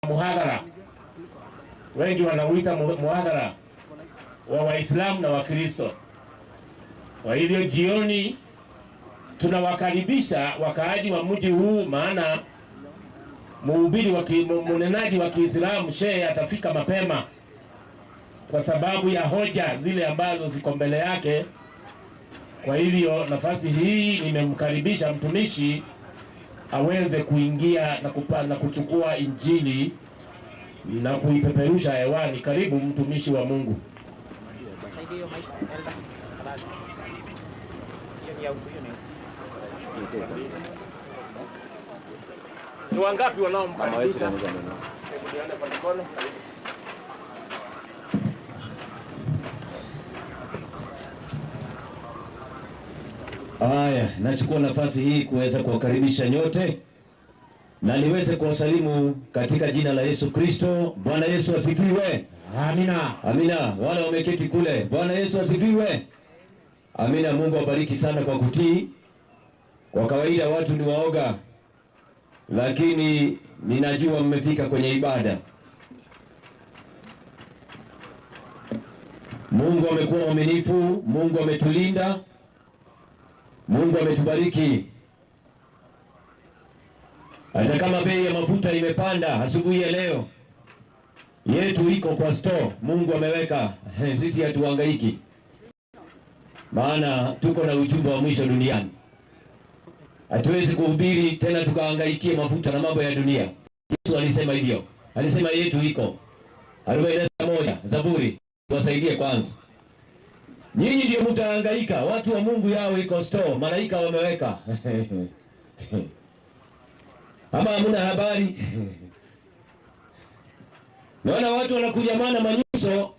muhadhara, wengi wanauita muhadhara wa Waislamu na Wakristo. Kwa hivyo jioni tunawakaribisha wakaaji wa mji huu, maana mnenaji wa Kiislamu shehe atafika mapema kwa sababu ya hoja zile ambazo ziko mbele yake. Kwa hivyo nafasi hii nimemkaribisha mtumishi aweze kuingia na kuchukua injili na kuipeperusha hewani. Karibu mtumishi wa Mungu. Ni wangapi wanaomkaribisha? Haya, nachukua nafasi hii kuweza kuwakaribisha nyote na niweze kuwasalimu katika jina la Yesu Kristo. Bwana Yesu asifiwe. Amina. Amina. Wale wameketi kule, Bwana Yesu asifiwe. Amina. Mungu awabariki sana kwa kutii. Kwa kawaida watu ni waoga, lakini ninajua mmefika kwenye ibada. Mungu amekuwa mwaminifu, Mungu ametulinda, Mungu ametubariki. Hata kama bei ya mafuta imepanda asubuhi ya leo, yetu iko kwa store, Mungu ameweka. Sisi hatuhangaiki, maana tuko na ujumbe wa mwisho duniani. Hatuwezi kuhubiri tena tukahangaikie mafuta na mambo ya dunia. Yesu alisema hivyo, alisema yetu iko. 41 Zaburi, tuwasaidie kwanza. Nyinyi ndio mtahangaika, watu wa Mungu yao iko store, malaika wameweka. Ama hamuna habari? Naona watu wanakuja maana manyuso.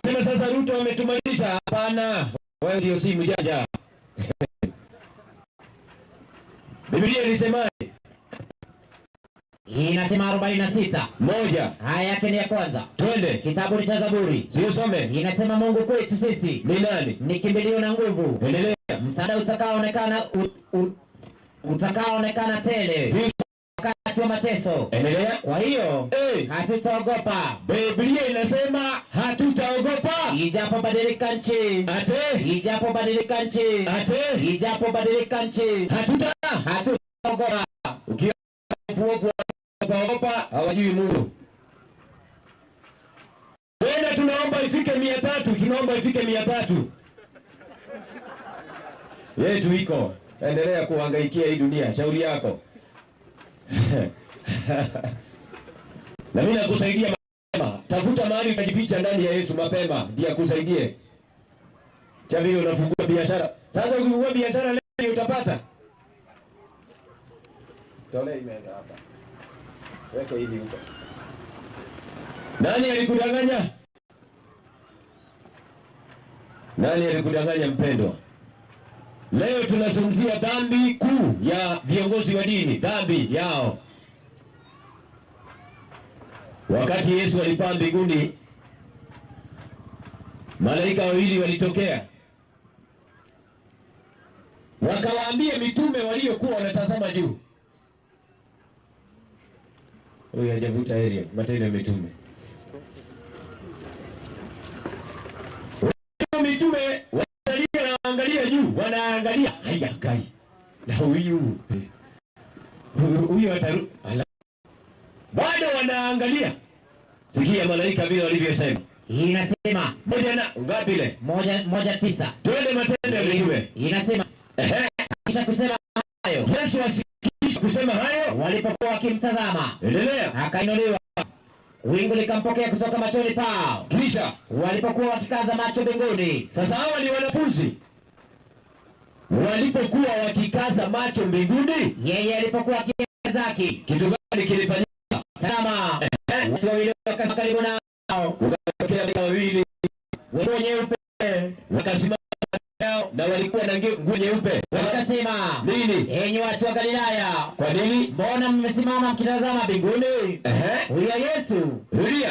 Sema sasa Ruto ametumaliza. Hapana, wewe ndio si mjanja. Biblia inasemaje? Inasema 46. Moja. Haya yake ni ya kwanza. Twende. Kitabu cha Zaburi. Sio some. Inasema Mungu kwetu sisi ni nani? Ni kimbilio na nguvu. Endelea. Msaada utakaoonekana tele. Sio wakati wa mateso. Endelea. Kwa hiyo hatutaogopa. Biblia inasema hatutaogopa. Ijapobadilika nchi. Ate. Ijapobadilika nchi. Ate. Ijapobadilika nchi. Hatutaogopa. Ukiwaogopa hawajui Mungu. Tena tunaomba ifike 300, tunaomba ifike 300. Yetu iko. Endelea kuhangaikia hii dunia, shauri yako. Na mimi nakusaidia mapema. Tafuta mahali ukajificha ndani ya Yesu mapema, ndiye akusaidie. Chavi unafungua biashara. Sasa ukifungua biashara leo utapata. Tolea meza hapa. Weka hivi huko. Nani alikudanganya? Nani alikudanganya mpendwa? Leo tunazungumzia dhambi kuu ya viongozi wa dini, dhambi yao. Wakati Yesu alipaa mbinguni, malaika wawili walitokea. Wakawaambia mitume waliokuwa wanatazama juu. Huyu hajavuta area, Matendo ya Mitume. Mitume wanaangalia na angalia juu, wanaangalia haya gai. Na huyu ataru. Bado wanaangalia. Sikia malaika vile walivyosema. Inasema moja na ngapi ile? 1:9. Twende Matendo ya Mitume. Inasema kisha kusema hayo. Yesu asikisha kusema hayo walipokuwa wakimtazama. Endelea. Akainuliwa. Wingu likampokea kutoka machoni pao. Kisha walipokuwa wakikaza macho mbinguni. Sasa hawa ni wanafunzi. Walipokuwa wakikaza macho mbinguni, yeye alipokuwa akienda zake, kitu gani kilifanyika? Tazama, watu wawili wakasimama karibu nao. Wakatokea wawili wenye nyeupe wakasimama nao, na walikuwa na nguo nyeupe. Wakasema, nini? Enyi watu wa Galilaya, kwa nini mbona mmesimama mkitazama mbinguni? Huyo Yesu,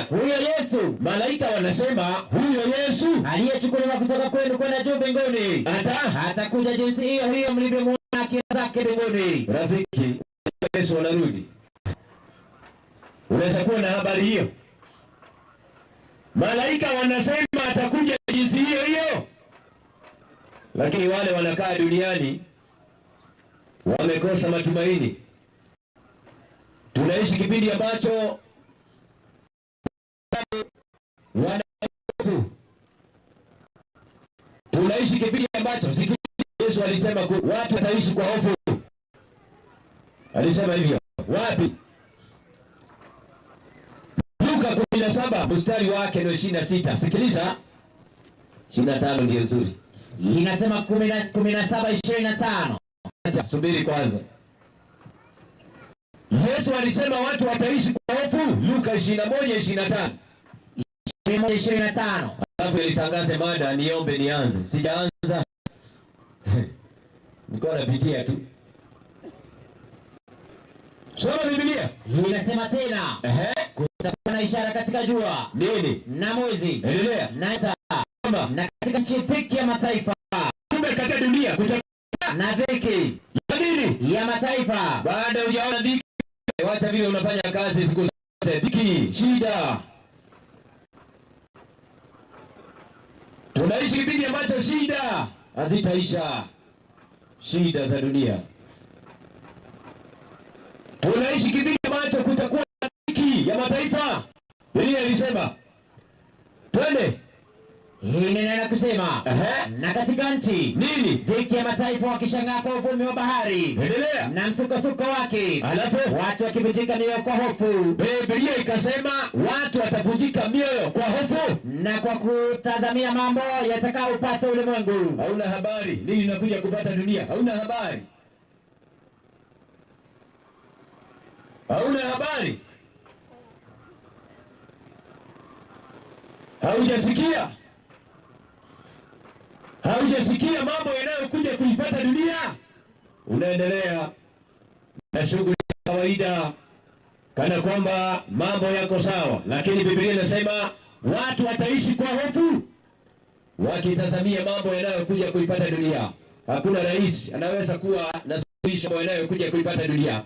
huyo Yesu, malaika wanasema huyo Yesu aliyechukuliwa kutoka kwenu kwenda juu mbinguni, atakuja jinsi hiyo hiyo mlivyomwona akienda zake mbinguni. Rafiki, Yesu anarudi. Unaweza kuwa na habari hiyo. Malaika wanasema atakuja jinsi hiyo hiyo, lakini wale wanakaa duniani wamekosa matumaini. Tunaishi kipindi ambacho tunaishi kipindi ambacho Yesu alisema watu wataishi kwa hofu. Alisema hivyo wapi? Luka 17 mstari wake ndio 26. Sikiliza, 25 ndio nzuri. Inasema 17:25. Acha subiri kwanza. Yesu alisema watu wataishi kwa hofu. Luka 21:25. 21:25. Alafu alitangaza mada, niombe nianze. Sijaanza. Niko napitia tu. Soma Biblia. Inasema tena, kutakuwa na ishara katika jua. Nini? Na mwezi. Endelea. Na katika nchi dhiki ya mataifa. Kumbe katika dunia kutakuwa na dhiki. Ya nini? Ya mataifa. Baada hujaona dhiki, wacha vile unafanya kazi siku zote. Dhiki, shida. Tunaishi kipindi ambacho shida hazitaisha. Shida za dunia. Tunaishi kipindi ambacho kutakuwa na dhiki ya mataifa. Biblia ilisema twende. Hii neno kusema na katika nchi nini? Dhiki ya mataifa wakishangaa kwa uvumi wa bahari. Endelea. Na msukosuko wake. Alafu watu wakivunjika mioyo kwa hofu. Biblia ikasema watu watavunjika mioyo kwa hofu na kwa kutazamia mambo yatakayopata ulimwengu. Hauna habari nini inakuja kupata dunia? Hauna habari. Hauna habari. Haujasikia? Haujasikia mambo yanayokuja kuipata dunia? Unaendelea na shughuli za kawaida kana kwamba mambo yako sawa, lakini Biblia inasema watu wataishi kwa hofu wakitazamia mambo yanayokuja kuipata dunia. Hakuna rais anaweza kuwa na suluhisho yanayokuja kuipata dunia.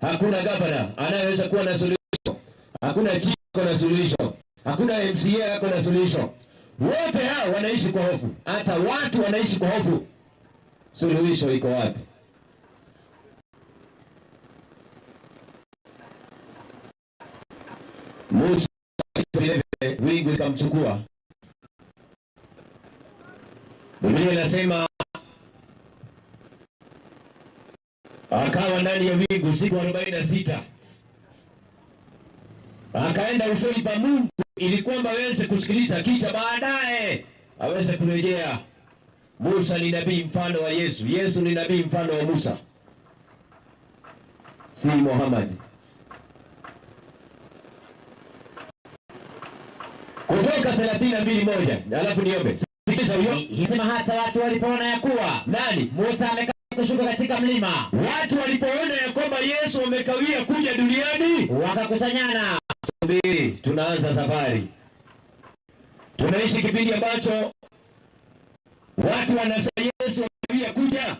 Hakuna gavana anayeweza kuwa na suluhisho. Hakuna chifu na suluhisho. Hakuna MCA yako na suluhisho. Wote hao wanaishi kwa hofu. Hata watu wanaishi kwa hofu. Suluhisho iko wapi? Musa vile wingu likamchukua. Biblia inasema akawa ndani ya wingu siku 46. Akaenda usoni pa Mungu ili kwamba aweze kusikiliza, kisha baadaye aweze kurejea. Musa ni nabii mfano wa Yesu. Yesu ni nabii mfano wa Musa, si Muhammad. Kutoka 32:1. Alafu niombe. Sikiliza huyo. Inasema hata watu walipoona ya kuwa nani? Musa amekaa kushuka katika mlima. Watu walipoona ya kwamba Yesu amekawia kuja duniani, wakakusanyana. Subiri, tunaanza safari. Tunaishi kipindi ambacho watu wanasema Yesu amekawia kuja,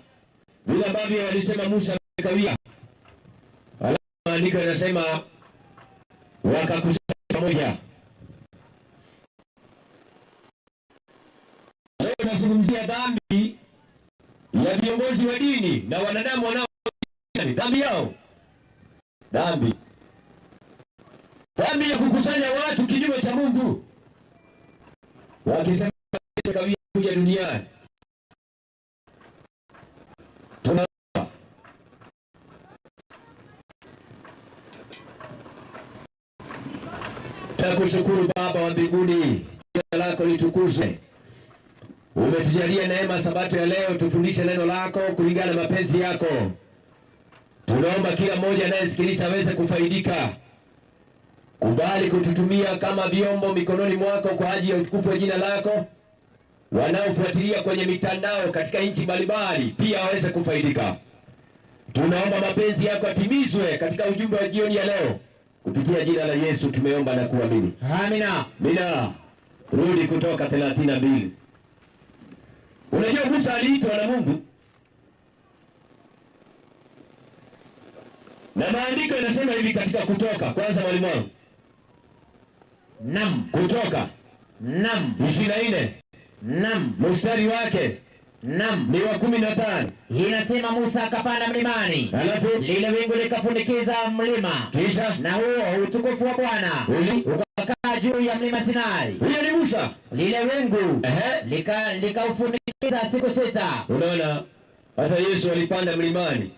vile ambavyo walisema Musa amekawia. Alafu maandiko yanasema wakakusanyana pamoja. Leo tunazungumzia dhambi ya viongozi wa dini na wanadamu wanao dhambi yao. Dhambi ya kukusanya watu kinyume cha Mungu, wakisema kawia kuja duniani. Tunakushukuru Baba wa mbinguni, jina lako litukuzwe. Umetujalia neema sabato ya leo tufundishe neno lako kulingana na mapenzi yako. Tunaomba kila mmoja anayesikiliza aweze kufaidika. Kubali kututumia kama vyombo mikononi mwako kwa ajili ya utukufu wa jina lako. Wanaofuatilia kwenye mitandao katika nchi mbalimbali pia waweze kufaidika. Tunaomba mapenzi yako yatimizwe katika ujumbe wa jioni ya leo. Kupitia jina la Yesu tumeomba na kuamini. Amina. Amina. Rudi Kutoka 32. Unajua Musa aliitwa na Mungu. Na maandiko yanasema hivi katika Kutoka, kwanza mwalimu wangu. Naam. Kutoka. Naam. 24. Naam. Mstari wake. Naam. Ni wa 15. Inasema Musa akapanda mlimani. Alafu lile wingu likafunikiza mlima. Kisha na huo utukufu wa Bwana ukakaa juu ya mlima Sinai. Huyo ni Musa. Lile wingu likafunikiza siku 6. Unaona? Hata Yesu alipanda mlimani.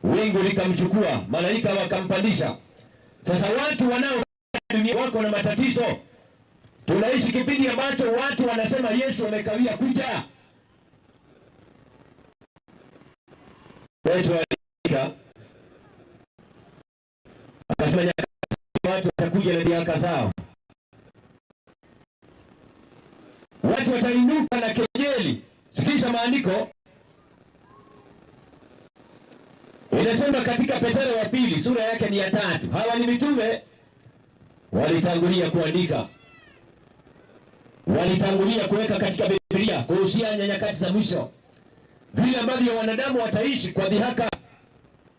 Wingu likamchukua, malaika wakampandisha. Sasa watu wanao dunia wako na matatizo. Tunaishi kipindi ambacho watu wanasema Yesu amekawia kuja. Petro alika akasema watu watakuja na dhihaka zao. Watu watainuka na kejeli. Sikiza maandiko. Inasema katika Petro wa pili sura yake ni ya 3. Hawa ni mitume walitangulia kuandika. Walitangulia kuweka katika Biblia kuhusiana na nyakati za mwisho. Vile ambavyo wanadamu wataishi kwa dhihaka,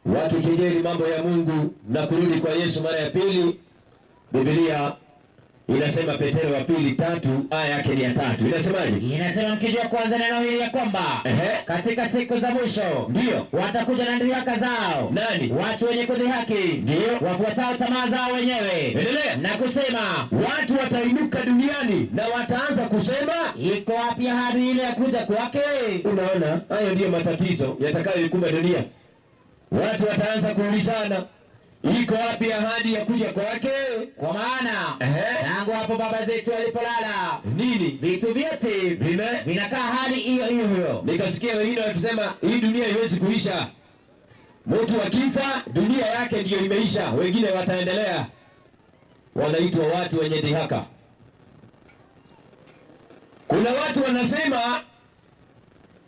wakikejeli mambo ya Mungu na kurudi kwa Yesu mara ya pili. Biblia inasema Petro wa pili 3 aya yake ni ya 3. Inasemaje? Inasema mkijua kwanza neno hili ya kwamba katika siku za mwisho ndio watakuja na dhihaka zao. Nani? Watu wenye kudhihaki, ndio wafuatao tamaa zao wenyewe. Endelea. Na kusema, watu watainuka duniani na wataanza kusema, iko wapi ahadi ile ya kuja kwake? Unaona, hayo ndio matatizo yatakayoikumba dunia. Watu wataanza kuulizana, iko wapi ahadi ya kuja kwake? Kwa maana tangu hapo baba zetu walipolala, nini? Vitu vyote vinakaa hali hiyo hiyo. Nikasikia wengine wakisema hii dunia haiwezi kuisha. Mtu akifa dunia yake ndiyo imeisha, wengine wataendelea. Wanaitwa watu wenye dhihaka. Kuna watu wanasema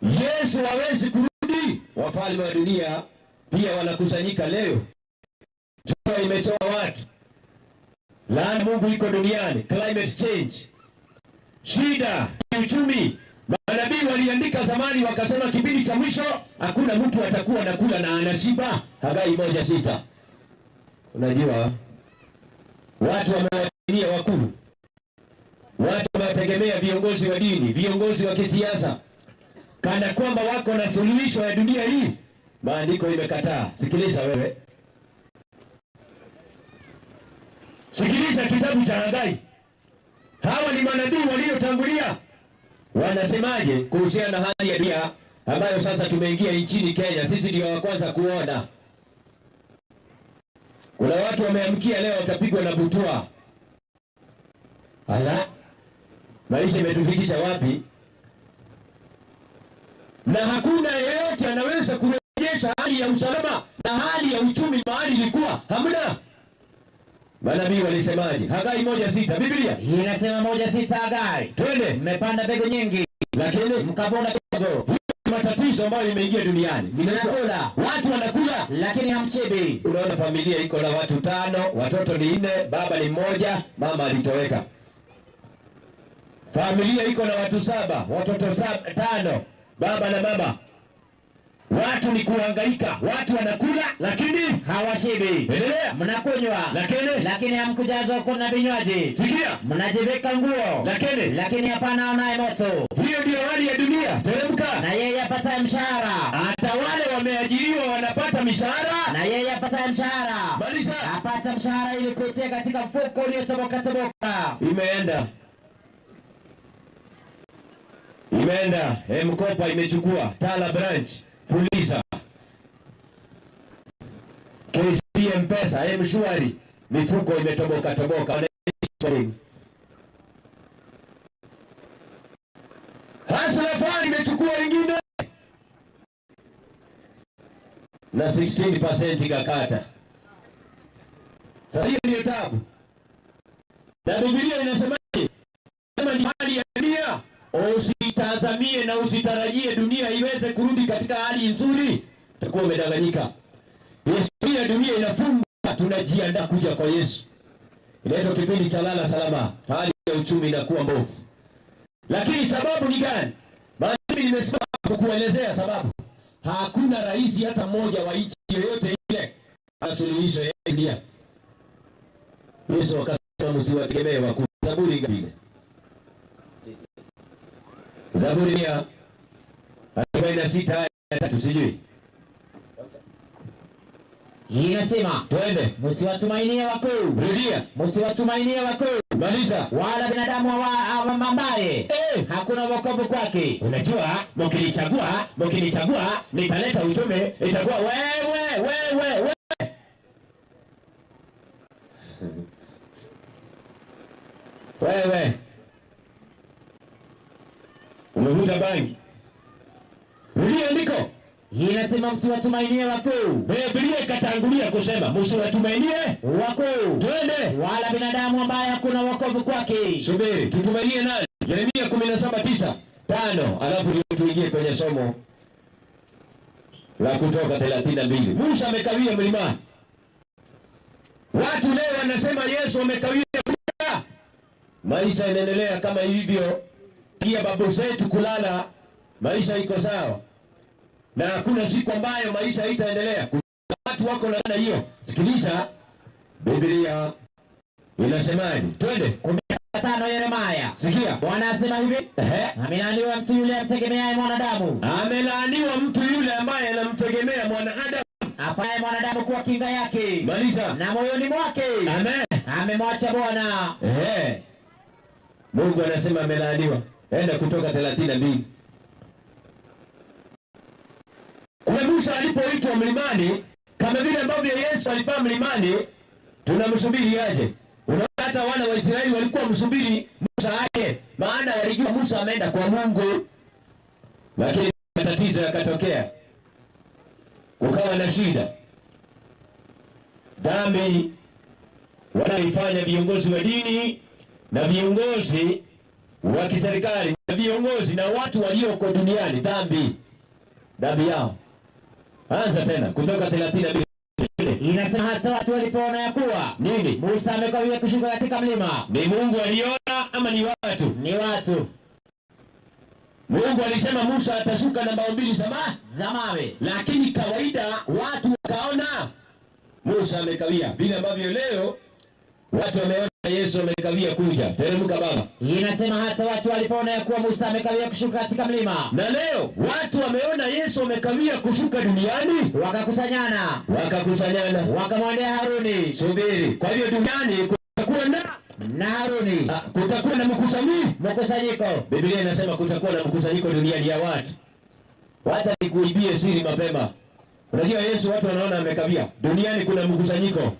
Yesu hawezi kurudi. Wafalme wa dunia pia wanakusanyika leo. Jua imetoa watu. Laana Mungu iko duniani, climate change, shida, uchumi. Manabii waliandika zamani wakasema kipindi cha mwisho hakuna mtu atakuwa anakula na anashiba. Hagai 1:6. Unajua watu wamewatia wakuu. Watu wametegemea viongozi wa dini, viongozi wa kisiasa kana kwamba wako na suluhisho ya dunia hii. Maandiko imekataa. Sikiliza wewe. Sikiliza kitabu cha Hagai. Hawa ni manabii waliotangulia. Wanasemaje kuhusiana na hali ya dunia ambayo sasa tumeingia nchini Kenya? Sisi ndio wa kwanza kuona. Kuna watu wameamkia leo watapigwa na butwa. Ala, maisha imetufikisha wapi? Na hakuna yeyote anaweza kurejesha hali ya usalama na hali ya uchumi mahali ilikuwa. Hamna. Manabii walisemaje? Hagai 1:6. Biblia inasema 1:6 Hagai. Twende. Mmepanda mbegu nyingi lakini mkavuna kidogo. Matatizo ambayo imeingia duniani. Mnakula, watu wanakula lakini hamshibi. Unaona familia iko na watu 5, watoto ni 4, baba ni 1, mama alitoweka. Familia iko na watu 7, watoto 5, baba na mama. Watu ni kuhangaika, watu wanakula lakini hawashibi. Endelea. Mnakunywa lakini hamkujazwa kuna vinywaji. Sikia. Mnajivika nguo lakini hapana onaye moto. Hiyo ndio hali ya dunia. Teremka. Na yeye apataye mshahara, hata wale wameajiriwa wanapata mishahara. Na yeye apataye mshahara, Malisa, apata mshahara ili kutia katika mfuko uliotoboka. Imeenda. Mkopa imechukua Tala branch, Fuliza, KCB, M-Pesa, M-Shwari, mifuko imetoboka. Hustler Fund imechukua wengine na 16% kakata. Sasa hiyo ndio tabu. Na Biblia inasemaje? Kama ni hali ya dunia, usitazamie na usitarajie dunia iweze kurudi katika hali nzuri. Utakuwa umedanganyika. Historia ya dunia inafunga, tunajiandaa kuja kwa Yesu. Inaitwa kipindi cha lala salama. Hali ya uchumi inakuwa mbovu. Lakini sababu ni gani? Maana mimi nimesimama kukuelezea sababu. Hakuna rais hata mmoja wa nchi yoyote ile Suluhisho ya dunia. Yesu akasema msiwategemee wakuu. Zaburi ngapi? Zaburi ya 46 aya 3 sijui. Inasema, twende, msiwatumainie wakuu. Rudia. Msiwatumainie wakuu. Maliza. Wala binadamu ambaye hakuna wokovu kwake. Unajua, mkinichagua nitaleta utume, itakuwa wewe. Wewe umevuta bangi. Rudia ndiko. Inasema msiwatumainie wakuu. Biblia ikatangulia kusema msiwatumainie wakuu. Twende. Wala binadamu ambaye hakuna wokovu kwake. Subiri, tutumainie nani? Yeremia 17:9. Alafu ndio tuingie kwenye somo la Kutoka 32. Musa amekawia mlimani. Watu leo wanasema Yesu amekawia. Maisha yanaendelea kama hivyo. Pia babu zetu kulala, maisha iko sawa. Na hakuna siku ambayo maisha haitaendelea. Watu wako na hiyo. Sikiliza, Biblia inasemaje? Twende. 15 Yeremia. Sikia. Bwana asema hivi. Amelaaniwa mtu yule amtegemeaye mwanadamu. Amelaaniwa mtu yule ambaye anamtegemea mwanadamu. Afaye mwanadamu kuwa kinga yake. Maliza. Na moyoni mwake. Amen. Amemwacha Bwana. Mungu anasema amelaaniwa. Enda Kutoka 32. Kwa Musa alipoitwa mlimani, kama vile ambavyo Yesu alipaa mlimani, tunamsubiri aje. Unaona hata wana wa Israeli walikuwa msubiri Musa aje, maana walijua Musa ameenda kwa Mungu. Lakini matatizo yakatokea. Ukawa na shida. Dhambi wanaifanya viongozi wa dini na viongozi wa kiserikali na viongozi na watu walioko duniani, dhambi yao. Anza tena Kutoka 32. Inasema hata watu walipoona ya kuwa nini? Musa amekawia kushuka katika mlima. Ni Mungu aliona ama ni watu? Ni watu. Mungu alisema Musa atashuka na mbao mbili za mawe, lakini kawaida watu wakaona Musa amekawia. Vile ambavyo leo watu wameona Yesu amekawia kuja. Teremka baba. Inasema hata watu walipoona ya kuwa Musa amekawia kushuka katika mlima. Na leo watu wameona Yesu amekawia kushuka duniani. Wakakusanyana. Wakamwendea Haruni. Subiri. Kwa hiyo duniani kutakuwa na Haruni. Kutakuwa na mkusanyiko. Biblia inasema kutakuwa na mkusanyiko duniani ya watu. Wacha nikuibie siri mapema. Unajua Yesu watu wanaona amekawia. Duniani kuna mkusanyiko.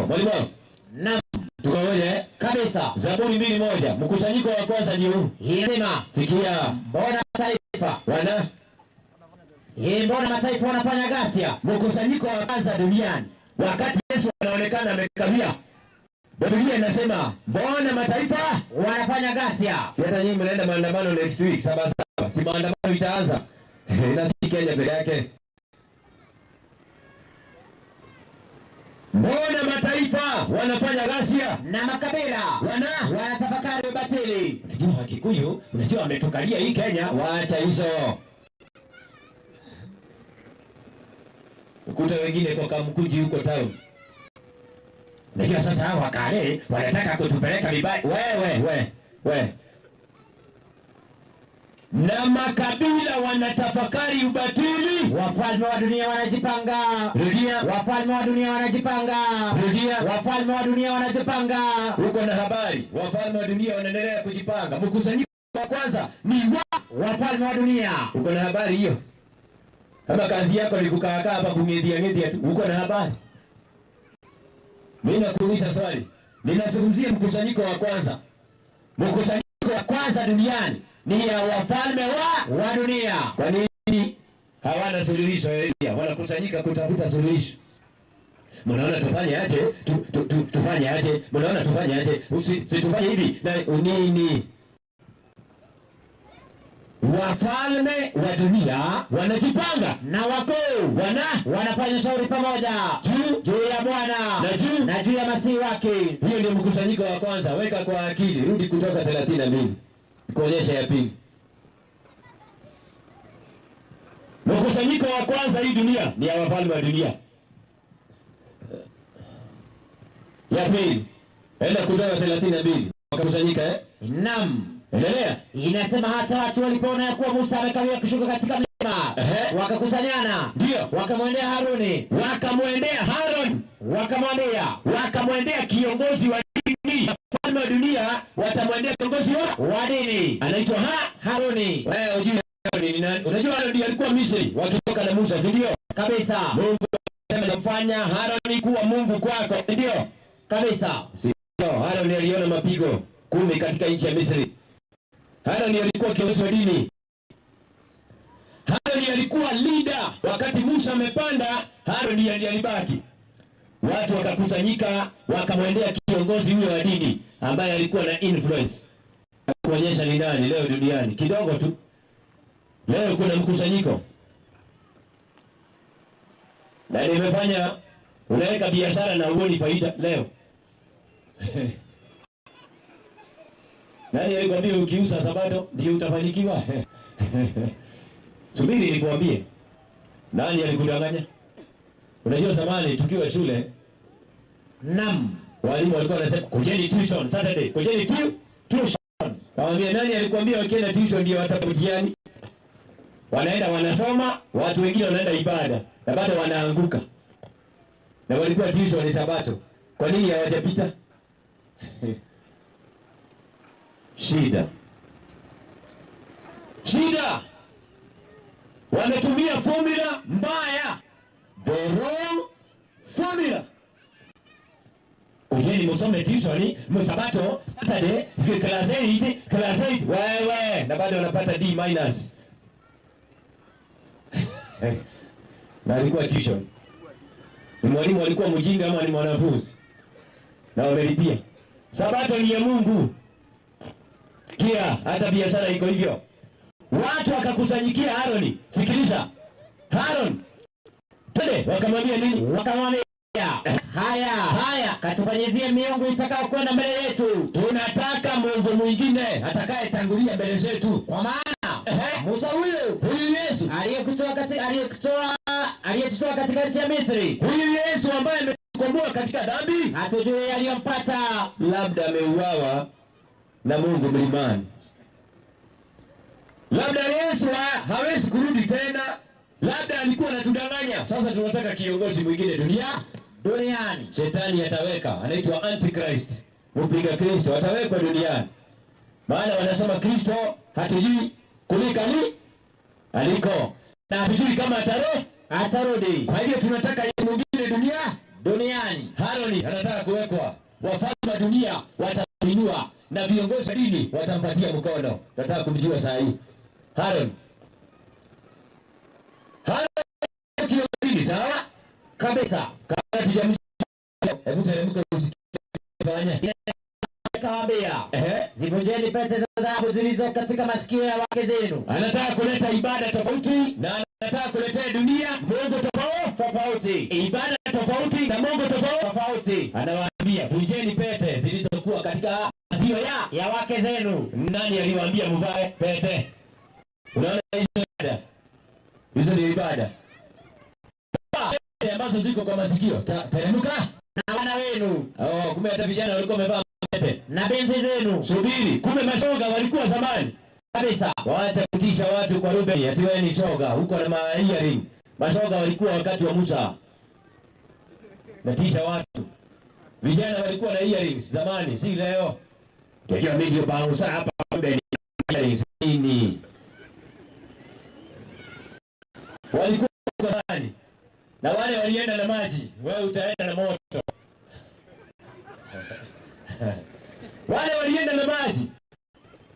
Mwalimu. Naam. Tukaoje kabisa. Zaburi 2:1. Mkusanyiko wa kwanza ni huu. Inasema, sikia, mbona mataifa wanafanya ghasia? Mkusanyiko wa kwanza duniani wakati Yesu anaonekana amekawia. Biblia inasema mbona mataifa wanafanya ghasia? Hata nyinyi mnaenda maandamano next week 7/7. Si maandamano itaanza. Inasiki Kenya peke yake. Mbona mataifa wanafanya ghasia na makabila wanatafakari ubatili? Unajua Kikuyu, unajua ametukalia hii Kenya. Waacha hizo. Ukuta wengine kwa Kamkuji huko town. Unajua sasa hao wakale wanataka kutupeleka vibaya. Wewe. Na makabila wanatafakari ubatili. Wafalme wa dunia wanajipanga. Rudia. Wafalme wa dunia wanajipanga. Rudia. Wafalme wa dunia wanajipanga. Uko na habari? Wafalme wa dunia wanaendelea kujipanga. Mkusanyiko wa kwanza ni wafalme wa dunia. Uko na habari hiyo? Kama kazi yako ni kukaa hapa kungedia tu, uko na habari? Mimi nakuuliza swali. Ninazungumzia mkusanyiko wa kwanza. Mkusanyiko wa kwanza duniani ni ya wafalme wa dunia. Kwa nini hawana suluhisho? Wanakusanyika kutafuta suluhisho. Mnaona tufanye aje? Tufanye aje? Mnaona tufanye aje? Si tufanye hivi na nini? Wafalme wa dunia wanajipanga na wakuu wanafanya shauri pamoja juu ya Bwana na juu ya Masihi wake. Hiyo ndio mkusanyiko wa kwanza. Weka kwa akili. Rudi Kutoka 32. Kuonyesha ya pili. Mkusanyiko wa kwanza hii dunia ni ya wafalme wa dunia. Ya pili. Enda Kutoka 32. Wakakusanyika Naam. Endelea. Inasema hata watu walipoona ya kuwa Musa amekawia kushuka katika mlima, wakakusanyana. Ndio. Wakamwendea Haruni. Wakamwendea kiongozi wa dini. Wafalme wa dunia watamwendea kiongozi wa dini. Anaitwa Haruni. Wewe unajua Haruni ni nani? Unajua Haruni alikuwa Misri wakitoka na Musa, si ndio? Kabisa. Mungu anamfanya Haruni kuwa Mungu kwako, si ndio? Kabisa. Ndio, Haruni aliona mapigo 10 katika nchi ya Misri. Haruni alikuwa kiongozi wa dini. Haruni alikuwa leader. Wakati Musa amepanda, Haruni alibaki. Watu wakakusanyika, wakamwendea kiongozi huyo wa dini ambaye alikuwa na influence. Kuonyesha ni nani leo duniani. Kidogo tu. Leo kuna mkusanyiko. Na nimefanya unaweka biashara na uoni faida leo. Nani alikwambia ukiuza Sabato ndio utafanikiwa? Subiri nikwambie. Nani alikudanganya? Unajua zamani tukiwa shule, Naam. walimu walikuwa wanasema kujeni tuition Saturday, kujeni tuition. Kawaambia nani alikwambia wakienda tuition ndio watakutiani? Wanaenda wanasoma, watu wengine wanaenda ibada, na bado wanaanguka. Na walikuwa tuition ni Sabato. Kwa nini hawajapita? Shida. Wametumia formula mbaya. The wrong formula. Ujeni musome tuition, Sabato, Saturday, class 8. Wewe, na bado wanapata D-. Na alikuwa tuition. Ni mwalimu alikuwa mjinga ama ni mwanafunzi? Na wamelipia. Sabato ni ya Mungu. Kia, hata biashara iko hivyo. Watu wakakusanyikia Haruni. Sikiliza. Harun. Twende, wakamwambia nini? Wakamwambia, haya, katufanyizie miungu itakao kwenda mbele yetu. Tunataka Mungu mwingine atakaye tangulia mbele zetu. Kwa maana Musa huyu Yesu aliyetutoa katika nchi ya Misri. Huyu Yesu ambaye ametukomboa katika dhambi, hatujui aliyompata. Labda ameuawa na Mungu mlimani. Labda Yesu hawezi kurudi tena. Labda alikuwa anatudanganya. Sasa tunataka kiongozi mwingine duniani. Shetani ataweka, anaitwa Antichrist. Mpinga Kristo atawekwa duniani. Maana wanasema Kristo hatujui aliko. Na hatujui kama atarudi. Kwa hivyo tunataka Yesu mwingine duniani. Haruni anataka kuwekwa. Wafalme wa dunia watainua na viongozi wa dini watampatia mkono. Nataka kumjua saa hii. Harun. Kiongozi sawa? Kabisa. Kama tujamjua. Hebu teremka usikie. Kawaambia, zivunjeni pete za dhahabu zilizo katika masikio ya wake zenu. Anataka kuleta ibada tofauti na anataka kuletea dunia Mungu tofauti. Ibada tofauti na Mungu tofauti. Anawaambia vunjeni pete zilizokuwa katika masikio ya wake zenu. Nani aliwaambia mvae pete? Unaona hizo ni ibada. Pete ambazo ziko kwa masikio. Teremka na wana wenu. Kumbe hata vijana walikuwa wamevaa pete. Na binti zenu. Subiri, kumbe mashoga walikuwa zamani. Kabisa. Waacha kutisha watu kwa Rubeni, ati wewe ni shoga, huko na earring. Mashoga walikuwa wakati wa Musa. Natisha watu. Vijana walikuwa na earrings zamani, si leo. Ndio ndio Musa hapa Rubeni earrings nini? Walikuwa zamani. Na wale walienda na maji, wewe utaenda na moto. Wale walienda na maji.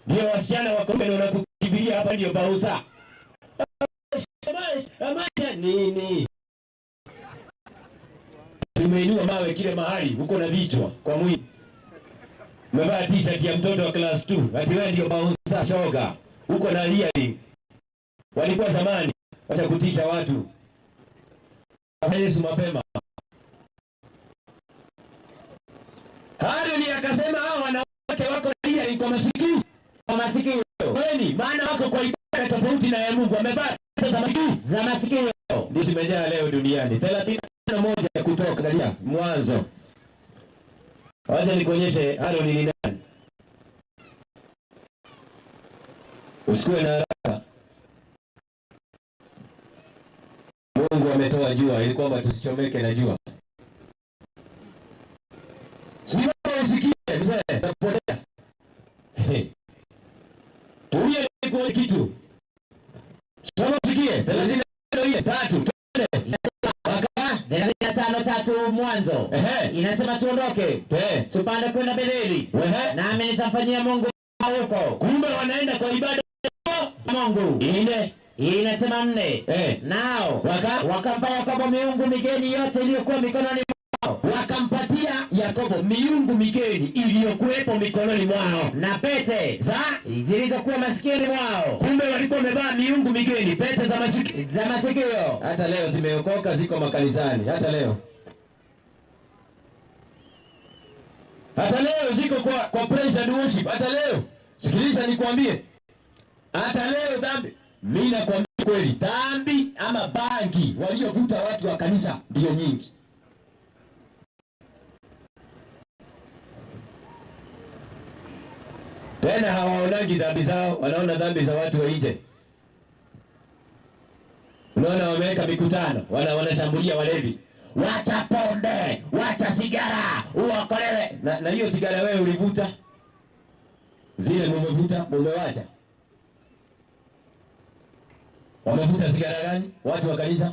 Ndio wasichana wako mbele wanakukimbilia hapa ndio Bausa. Amacha nini? Tumeinua mawe kile mahali, uko na vichwa kwa mwili. Umevaa t-shirt ya mtoto wa class 2, ati wewe ndio Bausa shoga. Uko na earring. Walikuwa zamani, wacha kutisha watu. Yesu mapema. Haruni akasema hao wanawake wako earring kwa masikio. Kwani maana wako kwa ibada tofauti na ya Mungu. Wamevaa za masikio. Ndio zimejaa leo duniani. 31 Kutoka Mwanzo. Wacha nikuonyeshe Aaron ni nani. Usikue na haraka. Mungu ametoa jua ili kwamba tusichomeke na jua. Simama usikie mzee, utapotea. Tulie kwa kitu. Soma usikie. 33 3 Mwanzo. Inasema tuondoke. Tupande kwenda Betheli. Nami nitamfanyia Mungu huko. Kumbe wanaenda kwa ibada ya Mungu. Inasema 4. Nao wakampa Yakobo miungu migeni yote iliyokuwa mikononi mwao. Wakampatia Yakobo miungu migeni iliyokuwepo mikononi mwao na pete zilizokuwa masikioni mwao. Kumbe walikuwa wamevaa miungu migeni, pete za masikio. Hata leo zimeokoka, ziko makanisani. Hata leo ziko kwa praise and worship. Hata leo sikiliza nikwambie, hata leo dhambi, mimi nakwambia kweli, dhambi ama bangi waliovuta watu wa kanisa ndio nyingi. Tena hawaonagi dhambi zao, wanaona dhambi za watu wa nje. Unaona wameweka mikutano, wanashambulia walevi. Wacha pombe, wacha sigara, uokolewe. Na hiyo sigara wewe ulivuta? Zile mumevuta, mumewacha. Wamevuta sigara gani? Watu wa kanisa.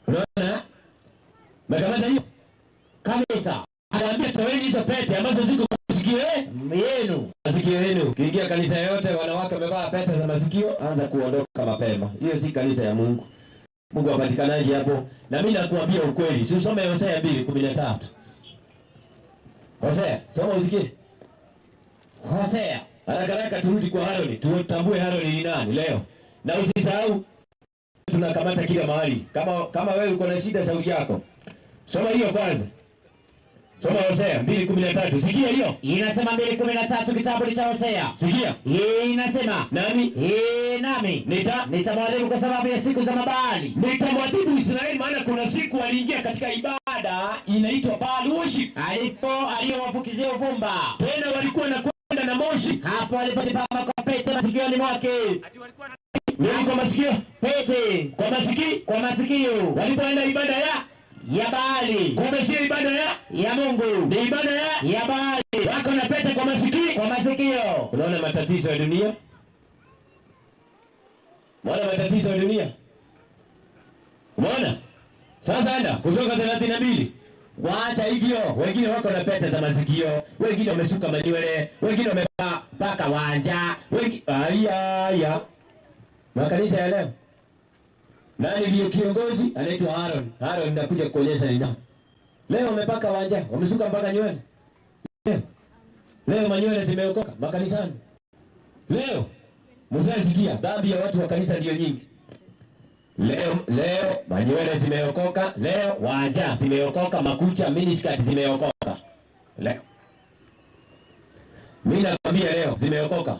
Unaona? Mekamata hiyo kabisa. Anaambia toeni hizo pete ambazo ziko masikio yenu. Masikio yenu. Kiingia kanisa yote wanawake wamevaa pete za masikio, anza kuondoka mapema. Hiyo si kanisa ya Mungu. Mungu apatikanaje hapo? Na mimi nakuambia ukweli. Si usome Hosea 2:13. Hosea, soma usikie. Hosea. Haraka turudi kwa Haroni. Tutambue Haroni ni nani leo. Na usisahau tunakamata kila mahali. Kama wewe uko na shida sauti yako. Soma hiyo kwanza. Soma Hosea 2:13. Sikia hiyo. Inasema 2:13 kitabu cha Hosea. Sikia. Inasema nami nitamwadhibu kwa sababu ya siku za Mabaali. Nitamwadhibu Israeli maana kuna siku aliingia katika ibada inaitwa Baal worship. Aliyowafukizia uvumba. Tena walikuwa na kwenda na moshi. Hapo alipojipamba kwa pete masikioni mwake. Ati walikuwa na kwa masikio? Pete kwa masikio. Walipoenda ibada ya Baali. Kumbe sio ibada ya Mungu. Ni ibada ya Baali. Wako na pete kwa masikio. Unaona matatizo ya dunia? Unaona matatizo ya dunia? Unaona? Sasa anda kutoka 32. Waacha hivyo. Wengine wako na pete za masikio, wengine wamesuka manywele, wengine wamevaa paka wanja, aya. Makanisa ya leo. Nani ndiye kiongozi? Anaitwa Aaron. Aaron ndakuja kuonyesha ni nani. Leo wamepaka wanja, wamesuka mpaka nywele. Leo manywele zimeokoka makanisani. Leo mzee sikia, dhambi ya watu wa kanisa ndio nyingi. Leo manywele zimeokoka, leo wanja zimeokoka, makucha miniskirt zimeokoka. Leo mimi nakwambia leo zimeokoka.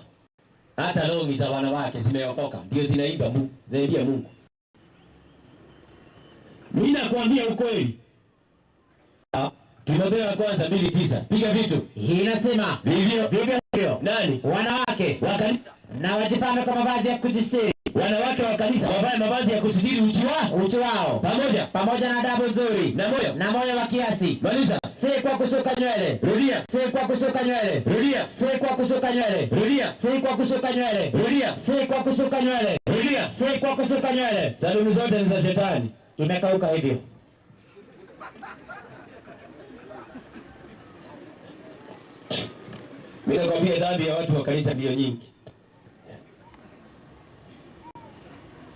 Hata longi za wanawake zimeokoka, ndio zinaiba Mungu, zaidi Mungu. Mimi nakwambia ukweli. Timotheo kwanza 2:9. Piga vitu. Inasema vivyo nani? Wanawake wa kanisa na wajipambe kwa mavazi ya kujistiri. Wanawake wa kanisa wavae mavazi ya kusitiri uchi wao pamoja na adabu nzuri na moyo wa kiasi. Maliza. Si kwa kusuka nywele. Rudia. Si kwa kusuka nywele. Rudia. Si kwa kusuka nywele. Rudia. Si kwa kusuka nywele. Rudia. Si kwa kusuka nywele. Rudia. Si kwa kusuka nywele. Saluni zote ni za shetani. Imekauka hivyo. Mimi nakwambia dhambi ya watu wa kanisa ndio nyingi.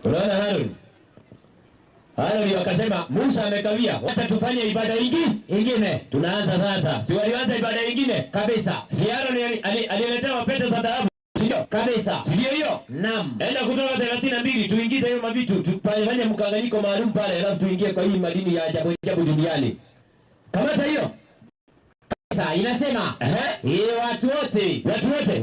Unaona Haruni wakasema Musa amekawia, wacha tufanye ibada ingine. Tunaanza sasa. Si walianza ibada ingine kabisa. Si Haruni aliletewa pete za dhahabu, sio? Kabisa. Sio hiyo? Naam. Enda kutoka 32 tuingize hiyo mavitu, tufanye mkanganyiko maalum pale, alafu tuingie kwa hii madini ya ajabu duniani. Kamata hiyo. Kabisa, inasema watu wote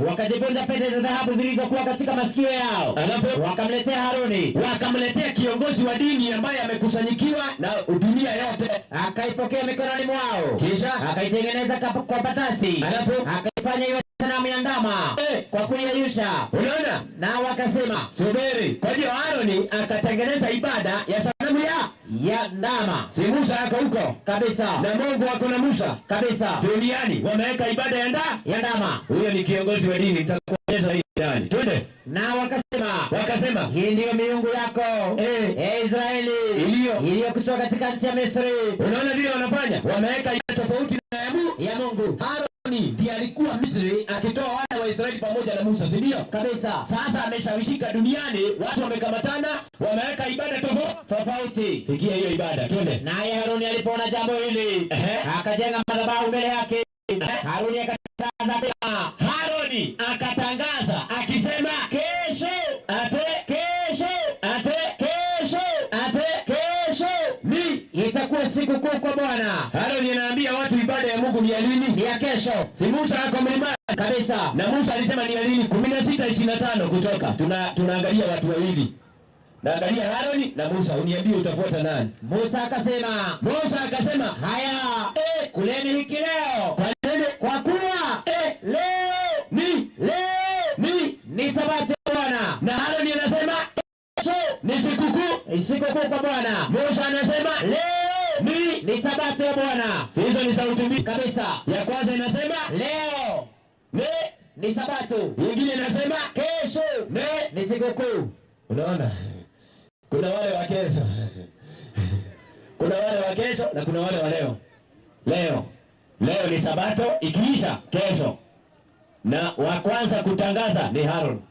wakajivunja pete za dhahabu zilizokuwa katika masikio yao. Alafu wakamletea Haruni, wakamletea kiongozi wa dini ambaye amekusanyikiwa na dunia yote, akaipokea mikononi mwao, kisha akaitengeneza kwa patasi, alafu akaifanya iwe sanamu ya ndama kwa kuiyeyusha. Unaona? Na wakasema subiri. Kwa hiyo Haruni akatengeneza ibada ya sanamu ya ndama. Si Musa yako huko? Kabisa. Na Mungu wako na Musa? Kabisa. Duniani wameweka ibada ya ndama. Huyo ni kiongozi wa dini, nitakueleza hii ndani. Twende. Na wakasema hii ndiyo miungu yako Israeli iliyokutoa katika nchi ya Misri. Unaona vile wanafanya? Wameweka ibada tofauti na ya Mungu. Haruni ndiye alikuwa Misri akitoa wana wa Israeli pamoja na Musa, si ndio? Kabisa. Sasa ameshawishika duniani, watu wamekamatana, wameweka ibada tofauti. Sikia hiyo ibada, twende. Naye Haruni alipoona jambo hili, akajenga madhabahu mbele yake. Haruni akatangaza akisema, kesho itakuwa siku kuu kwa Bwana. Haruni anaambia watu ibada ya Mungu ni ya lini? Ni ya kesho. Si Musa ako mlimani? Kabisa. Na Musa alisema ni ya lini? 16:25 Kutoka. Tunaangalia watu wawili. Naangalia Haruni na Musa, uniambie utafuata nani? Musa akasema, haya, kuleni hiki leo. Kwa nini? Kwa kuwa leo ni sabato ya Bwana. Na Haruni anasema kesho ni sikukuu kwa Bwana. Musa anasema leo ni sabato ya Bwana. Hizo ni sauti mbili. Kabisa. Ya kwanza inasema leo ni sabato. Nyingine inasema kesho ni sikukuu. Unaona? Kuna wale wa kesho. Kuna wale wa kesho na kuna wale wa leo. Leo ni sabato, ikiisha kesho. Na wa kwanza kutangaza ni Haruni.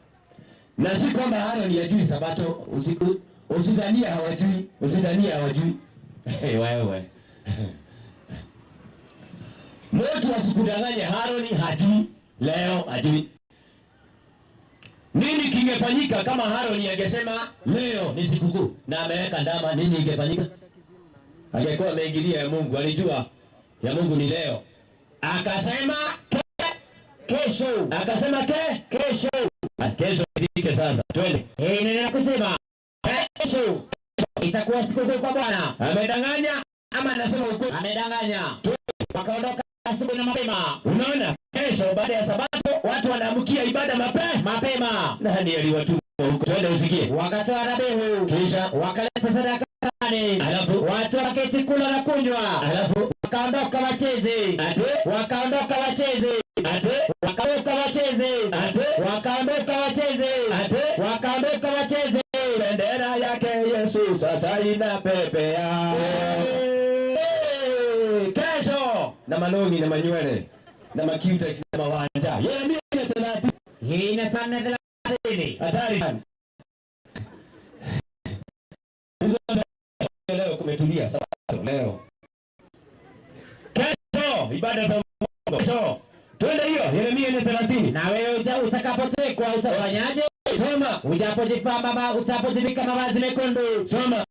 Na si kwamba Haruni hajui sabato, usidhania hawajui. Wewe. Mtu asikudanganye Haruni hajui, leo hajui. Nini kingefanyika kama Haruni angesema leo ni sikukuu na ameweka ndama? Nini ingefanyika? Angekuwa ameingilia ya Mungu. Alijua ya Mungu ni leo, akasema kesho. Akasema kesho. Kesho ifike sasa. Twende. Nenda kusema kesho itakuwa sikukuu kwa Bwana. Amedanganya ama anasema ukweli? Amedanganya. Wakaondoka asubuhi na mapema. Unaona? Kesho baada ya sabato watu wanaamkia ibada mapema. Nani aliwatuma huko? Twende usikie. Wakatoa dhabihu, kisha wakaleta sadaka sana. Alafu watu waketi kula na kunywa. Alafu wakaondoka wacheze. Bendera yake Yesu sasa inapepea. Kesho na malongi na manywele na macutex na mawanja. Yeremia 30. Hii ni sana 30. Hatari sana. Leo kumetulia sabato leo. Kesho ibada za Mungu. Kesho. Twende hiyo Yeremia 30. Na wewe utakapotekwa utafanyaje? Soma. Utapojivika mavazi mekundu. Soma.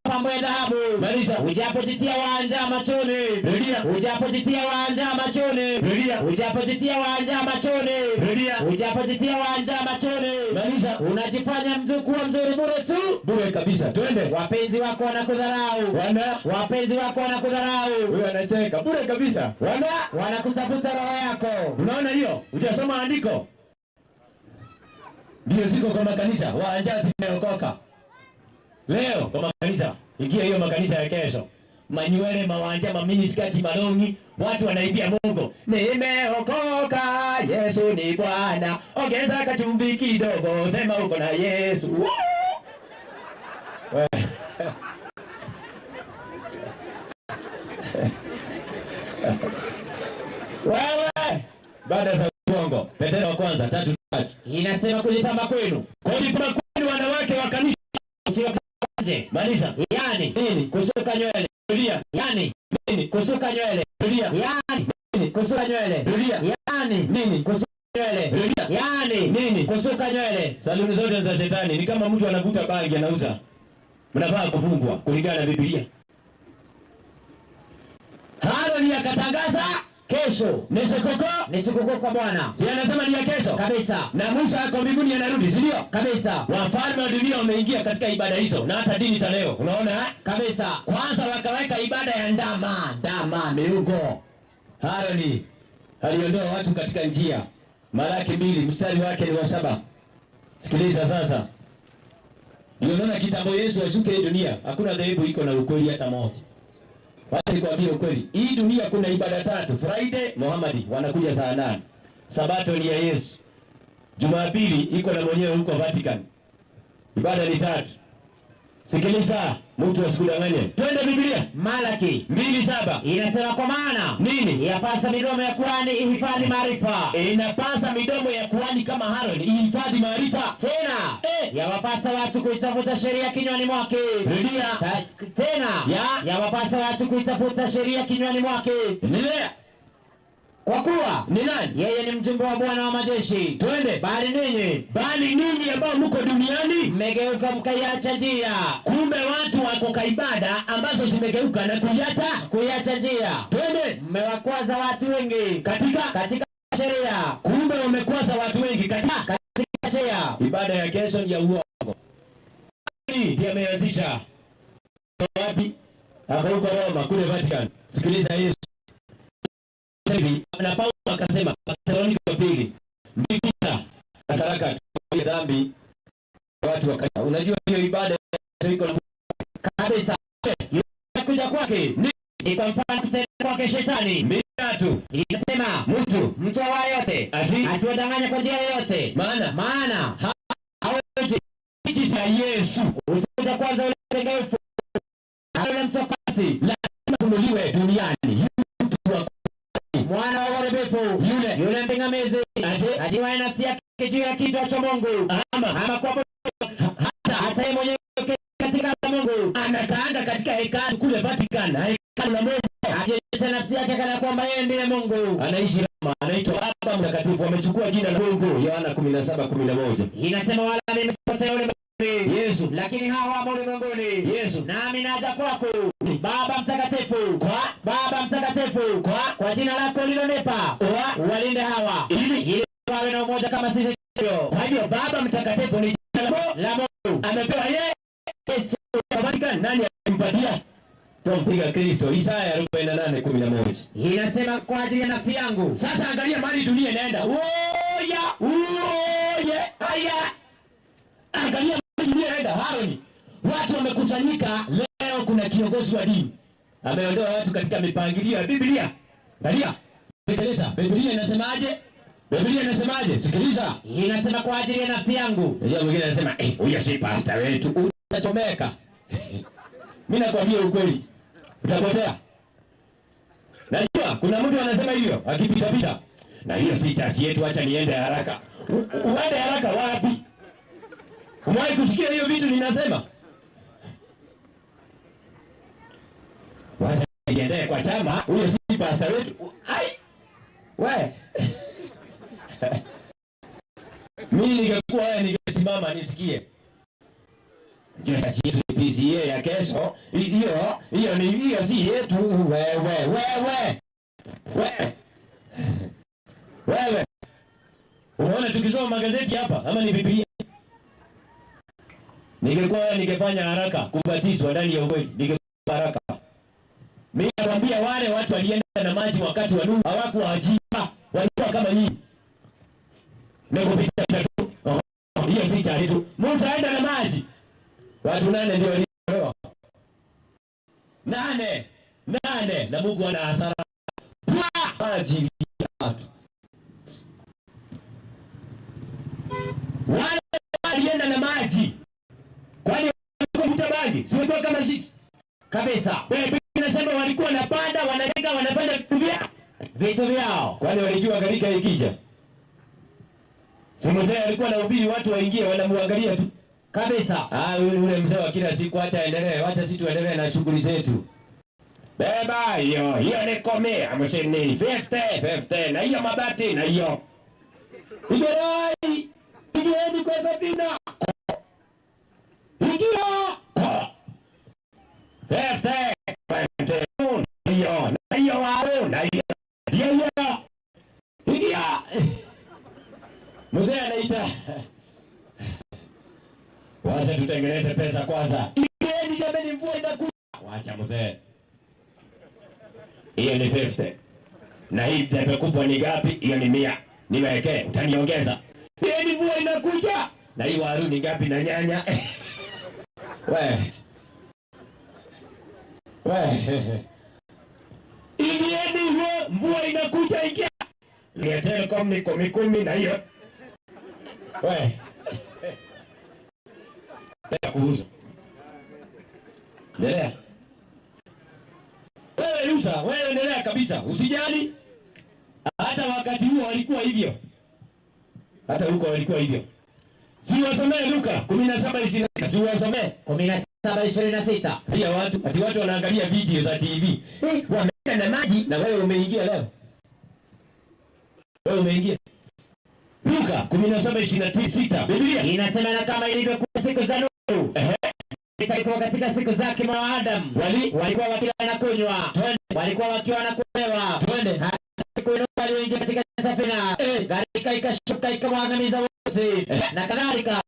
Pambo ya dhahabu. Malisha. Ujapojitia wanja machoni. Rudia. Ujapojitia wanja machoni. Rudia. Ujapojitia wanja machoni. Rudia. Ujapojitia wanja machoni. Malisha. Unajifanya kuwa mzuri bure tu. Bure kabisa. Twende. Wapenzi wako wanakudharau. Wapenzi wako wanakudharau. Wewe anacheka. Bure kabisa. Wanakutafuta roho yako. Unaona hiyo? Hujasoma andiko? Ndio ziko kwa makanisa. Waanjazi zimeokoka. Leo kwa makanisa, ingia hiyo makanisa ya kesho. Manywele, mawanja, maminiskati, malongi, watu wanaibia Mungu. Nimeokoka, Yesu ni Bwana. Ongeza kachumbi kidogo, sema uko na Yesu. Wewe, baada za uongo. Petro wa kwanza 3:3. Inasema kujipamba kwenu. Kujipamba kwenu wanawake wa kanisa. Maanisha yani nini? Kusuka nywele. Rudia. Yani nini? Kusuka nywele. Rudia. Yani nini? Kusuka nywele. Rudia. Yani nini? Kusuka nywele. Rudia. Yani nini? Kusuka nywele. Saluni zote za shetani ni kama mtu anavuta bangi anauza. Mnafaa kufungwa kulingana na Biblia. Haruni akatangaza kesho kesho ni sikukuu kwa Bwana. Si anasema ni ya kesho Kabisa. Na Musa ako mbinguni anarudi, si ndio? Kabisa. Wafalme wa dunia wameingia katika ibada hizo na hata dini za leo. Unaona? Kabisa. Kwanza wakaweka ibada ya ndama, miungu. Haroni aliondoa watu katika njia. Malaki 2 mstari wake ni wa 7. Sikiliza sasa. Unaona kitambo Yesu ashuke hii dunia, hakuna dhehebu iko na ukweli hata moja. Wacha nikwambie ukweli. Hii dunia kuna ibada 3. Friday Muhammad wanakuja saa 8. Sabato ni ya Yesu. Jumapili iko na mwenyewe huko Vatican. Ibada ni 3. Sikiliza, mtu asikudanganye. Twende Biblia. Malaki 2:7. inasema kwa maana nini? yapasa midomo ya kuhani ihifadhi maarifa. Inapasa midomo ya kuhani kama Haroni ihifadhi maarifa. Tena yawapasa watu kuitafuta sheria kinywani mwake. Rudia. Tena yawapasa watu kuitafuta sheria kinywani mwake. Endelea. Kwa kuwa Ni nani? yeye ni mjumbe wa Bwana wa majeshi. Twende. Bali ninyi ambao mko duniani mmegeuka mkaiacha njia. Kumbe watu wako kaibada ambazo zimegeuka na kuiacha njia. Twende. Mmewakwaza watu wengi katika sheria. Kumbe umekwaza watu wengi katika sheria. Ibada ya kesho ni ya uongo. Ndiye ameanzisha. Wapi? Hapo huko Roma kule Vatican. Sikiliza Yesu. Na Paulo akasema Wathesalonike 2:9 haraka tuwe dhambi watu wakati. Unajua hiyo ibada iko kabisa. Kuja kwake ni kwa mfano kutenda kwake shetani. 3 inasema mtu awaye yote asiwadanganya kwa njia yoyote. Maana hawezi kisa Yesu. Usikuja kwanza ule mregefu ule mtokasi lazima tumuliwe duniani. Mwana wa uharibifu yule mpingamizi ajiwaye nafsi yake juu ya kitu cha Mungu ama kwa hata yeye mwenyewe katika Mungu anakaanga katika hekalu kule Vatican, hekalu la Mungu, akionyesha nafsi yake kana kwamba yeye ndiye Mungu. Anaishi Roma, anaitwa Baba Mtakatifu, amechukua jina la Mungu. Yohana 17:11 inasema wala mimi sipotee ulimwenguni Yesu, lakini hawa wamo ulimwenguni Yesu, nami naja kwako Baba Mtakatifu kwa jina lako lilonipa walinde hawa ili wawe na umoja kama sisi. Kwa hiyo Baba Mtakatifu ni jina la Mungu, amepewa yeye Yesu. Nani alimpatia? Tumpiga Kristo. Isaya 48:11 inasema kwa ajili ya nafsi yangu. Sasa angalia mali dunia inaenda. Haya. Angalia mali dunia inaenda. Haroni. Watu wamekusanyika leo, kuna kiongozi wa dini ameondoa watu katika mipangilio ya Biblia. Angalia. Biblia inasemaje? Sikiliza. Inasema kwa ajili ya nafsi yangu. Yeye mwingine anasema huyo si pastor wetu. Utachomeka. Mimi nakwambia ukweli. Utapotea. Najua kuna mtu anasema hivyo akipita. Na hiyo si church yetu, acha niende haraka. Uende haraka wapi? Umewahi kusikia hiyo vitu ninasema? Wacha niende kwa chama, huyo si pastor wetu. We. Mimi ningekuwa wewe ningesimama nisikie. Ndio church yetu ni PCA ya kesho. Hiyo si yetu. Wewe. Unaona tukisoma magazeti hapa ama ni Biblia? Ningekuwa ningefanya haraka kubatizwa ndani ya ukweli. Ningekuwa haraka. Mimi nakwambia wale watu walienda na maji wakati wa Nuhu hawakuwa wajinga, walikuwa kama nyinyi. Nikupita tu. Hiyo si cha yetu. Mungu aenda na maji. Watu 8 ndio waliolewa. 8 na Mungu ana hasara. Maji watu. Wale walienda na maji. Kwani walikuwa bangi? Sio kama sisi. Kabisa. Biblia inasema walikuwa wanapanda, wanajenga, wanafanya vitu vyao. Kwani walijua gharika ikija? Mzee alikuwa anahubiri watu waingie, wanamuangalia tu. Kabisa. Ule mzee wa kila siku acha endelee, acha sisi tuendelee na shughuli zetu. Beba hiyo ni komea, msini 50 na hiyo mabati na hiyo. Igerai. Igeni kwa Sabina. Igia. 50 hiyo na hiyo wao na hiyo Mzee anaita. Wacha tutengeneze pesa kwanza. Igeni jameni, mvua inakuja. Wacha mzee. Hiyo ni 50. Na hii debe kubwa ni gapi? Hiyo ni 100. Niweke, utaniongeza. Igeni mvua inakuja. Na hii waru ni gapi na nyanya? We. Igeni mvua inakuja ikia. Ni Telecom ni 10 na hiyo. We. Lea kuuza. Lea. Wewe uza, wewe endelea kabisa. Usijali. Hata wakati huo walikuwa hivyo. Hata huko walikuwa hivyo. Siwasomee Luka 17:26. Siwasomee 17:26. Pia watu wanaangalia video za TV. Wameenda na maji na wewe umeingia leo. Wewe umeingia. Luka 17:26. Biblia inasema na kama ilivyokuwa siku za Nuhu. Ilikuwa katika siku zake Adam. Walikuwa wakila na kunywa. Walikuwa wakiwa na kulewa. Siku ile walioingia katika safina. Gharika ikashuka ikawaangamiza wote. Na kadhalika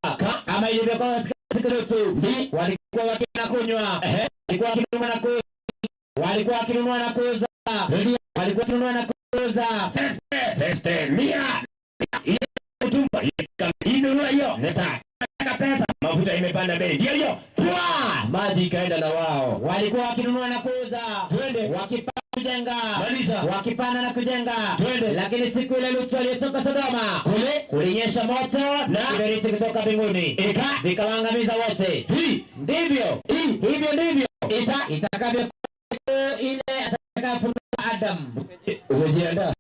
kama ilivyokuwa katika siku za Nuhu. Walikuwa wakila na kunywa. Walikuwa wakinunua na kuuza. Walikuwa wakinunua na kuuza. Walikuwa wakinunua na kuuza. Inunua hiyo. Nataka pesa. Mafuta imepanda bei. Ndio hiyo. Maji ikaenda na wao. Walikuwa wakinunua na kuuza. Wakipanda kujenga. Wakipanda na kujenga. Lakini siku ile Lutu aliyetoka Sodoma, kulinyesha moto na kiberiti kutoka mbinguni. Vikawaangamiza wote. Ndivyo itakavyo ile atakapofunua Adam. Unajiandaa?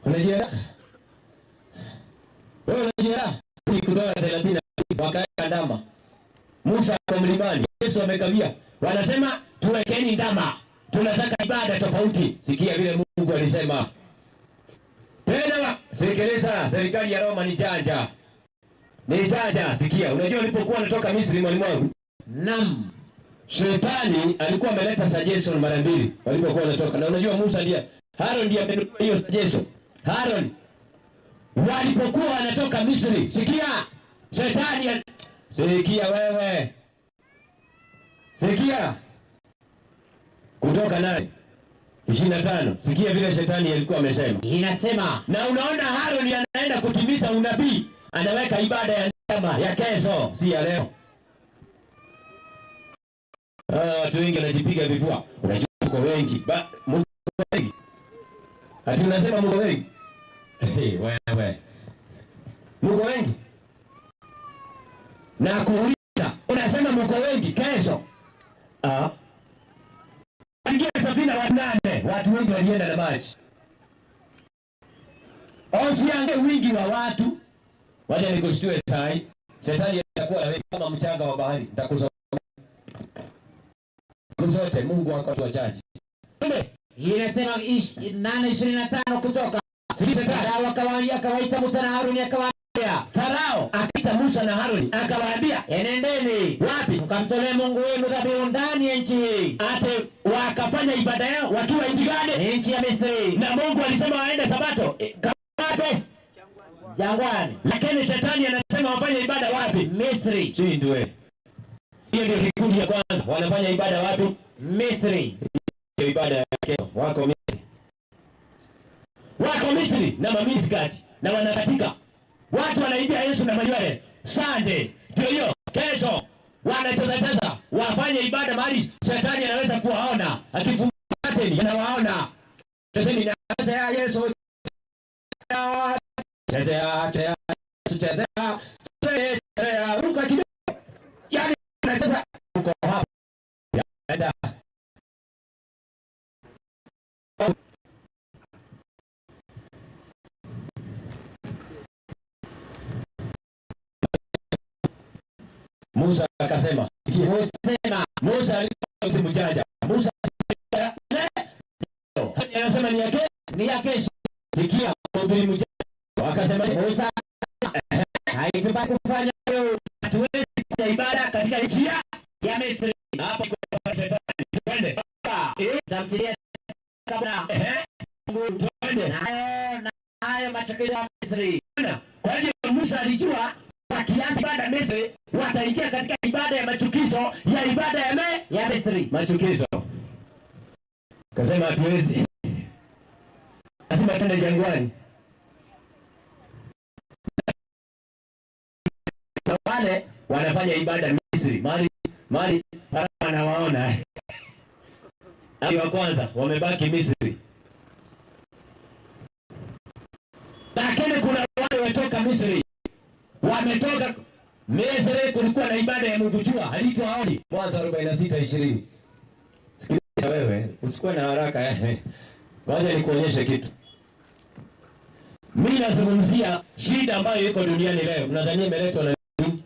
Unajiandaa? Wewe unajiandaa? Kutoka 30 wakaeka ndama. Musa kwa mlimani. Yesu amekawia. Wanasema tuwekeni ndama. Tunataka ibada tofauti. Sikia vile Mungu alisema. Tena sikiliza, serikali ya Roma ni janja. Ni janja, sikia. Unajua ulipokuwa unatoka Misri mwalimu wangu? Naam. Shetani alikuwa ameleta suggestion mara mbili walipokuwa wanatoka. Na unajua Musa ndiye Aaron ndiye amenunua hiyo suggestion. Aaron walipokuwa wanatoka Misri. Sikia. Shetani sikia wewe. Sikia. Kutoka nani? 25. Sikia vile shetani alikuwa amesema. Inasema, na unaona Aaron anaenda kutimiza unabii, anaweka ibada ya ndama ya kesho, si ya leo. Watu wengi wanajipiga vifua. Unajua uko wengi. Mungu wengi. Ati unasema Mungu wengi. Wewe. Mungu wengi. Na kuuliza, unasema Mungu wengi kesho. Ingia safina watu 8, watu wengi walienda na maji. Usiange wingi wa watu. Waje nikushtue sai. Shetani atakuwa wewe kama mchanga wa bahari. Nitakuza zote. Mungu wako watu wachache. Inasema 8:25 kutoka. Farao akawaita Musa na Haruni akawaambia. Farao akaita Musa na Haruni akawaambia, enendeni wapi? Mkamtolee Mungu wenu dhabihu ndani ya nchi hii. Ate wakafanya ibada yao wakiwa nchi gani? Nchi ya Misri. Na Mungu alisema waende Sabato wapi? Jangwani. Lakini shetani anasema wafanye ibada wapi? Misri. Chindwe. Hiyo ndio kikundi ya kwanza. Wanafanya ibada wapi? Misri. Hiyo ibada ya kesho wako Misri. Wako Misri na mamiskati na wanakatika. Watu wanaibia Yesu na manywele. Sunday. Ndio hiyo. Kesho wanacheza wafanye ibada mahali shetani anaweza kuwaona. Akifungua teni anawaona. Sasa ni ya Yesu. Chezea ruka kidogo. Yaani sasa uko hapa. Yaenda. Musa akasema, Musa alikuwa mjanja. Musa anasema ni ya kesho. Sikia mhubiri mjanja. Akasema Musa haifai kufanya hiyo. Hatuwezi kufanya ibada katika nchi ya Misri. Hapo kwa shetani. Twende. Tamtilia kabla. Mungu. Twende. Na hayo machukizo ya Misri. Kwa hiyo Musa alijua wakianza ibada Misri wataingia katika ibada ya machukizo ya ibada ya Misri. Machukizo. Kasema hatuwezi. Lazima twende jangwani. Wale wanafanya ibada Misri. Mali anawaona. Wa kwanza wamebaki Misri. Lakini kuna wale wametoka Misri. Wametoka Misri, kulikuwa na ibada ya Mungu jua, aliitwa Oni. Mwanzo 46:20. Sikiliza wewe, usikuwe na haraka. Ngoja nikuonyeshe kitu. Mimi nazungumzia shida ambayo iko duniani leo. Mnadhania imeletwa na nini?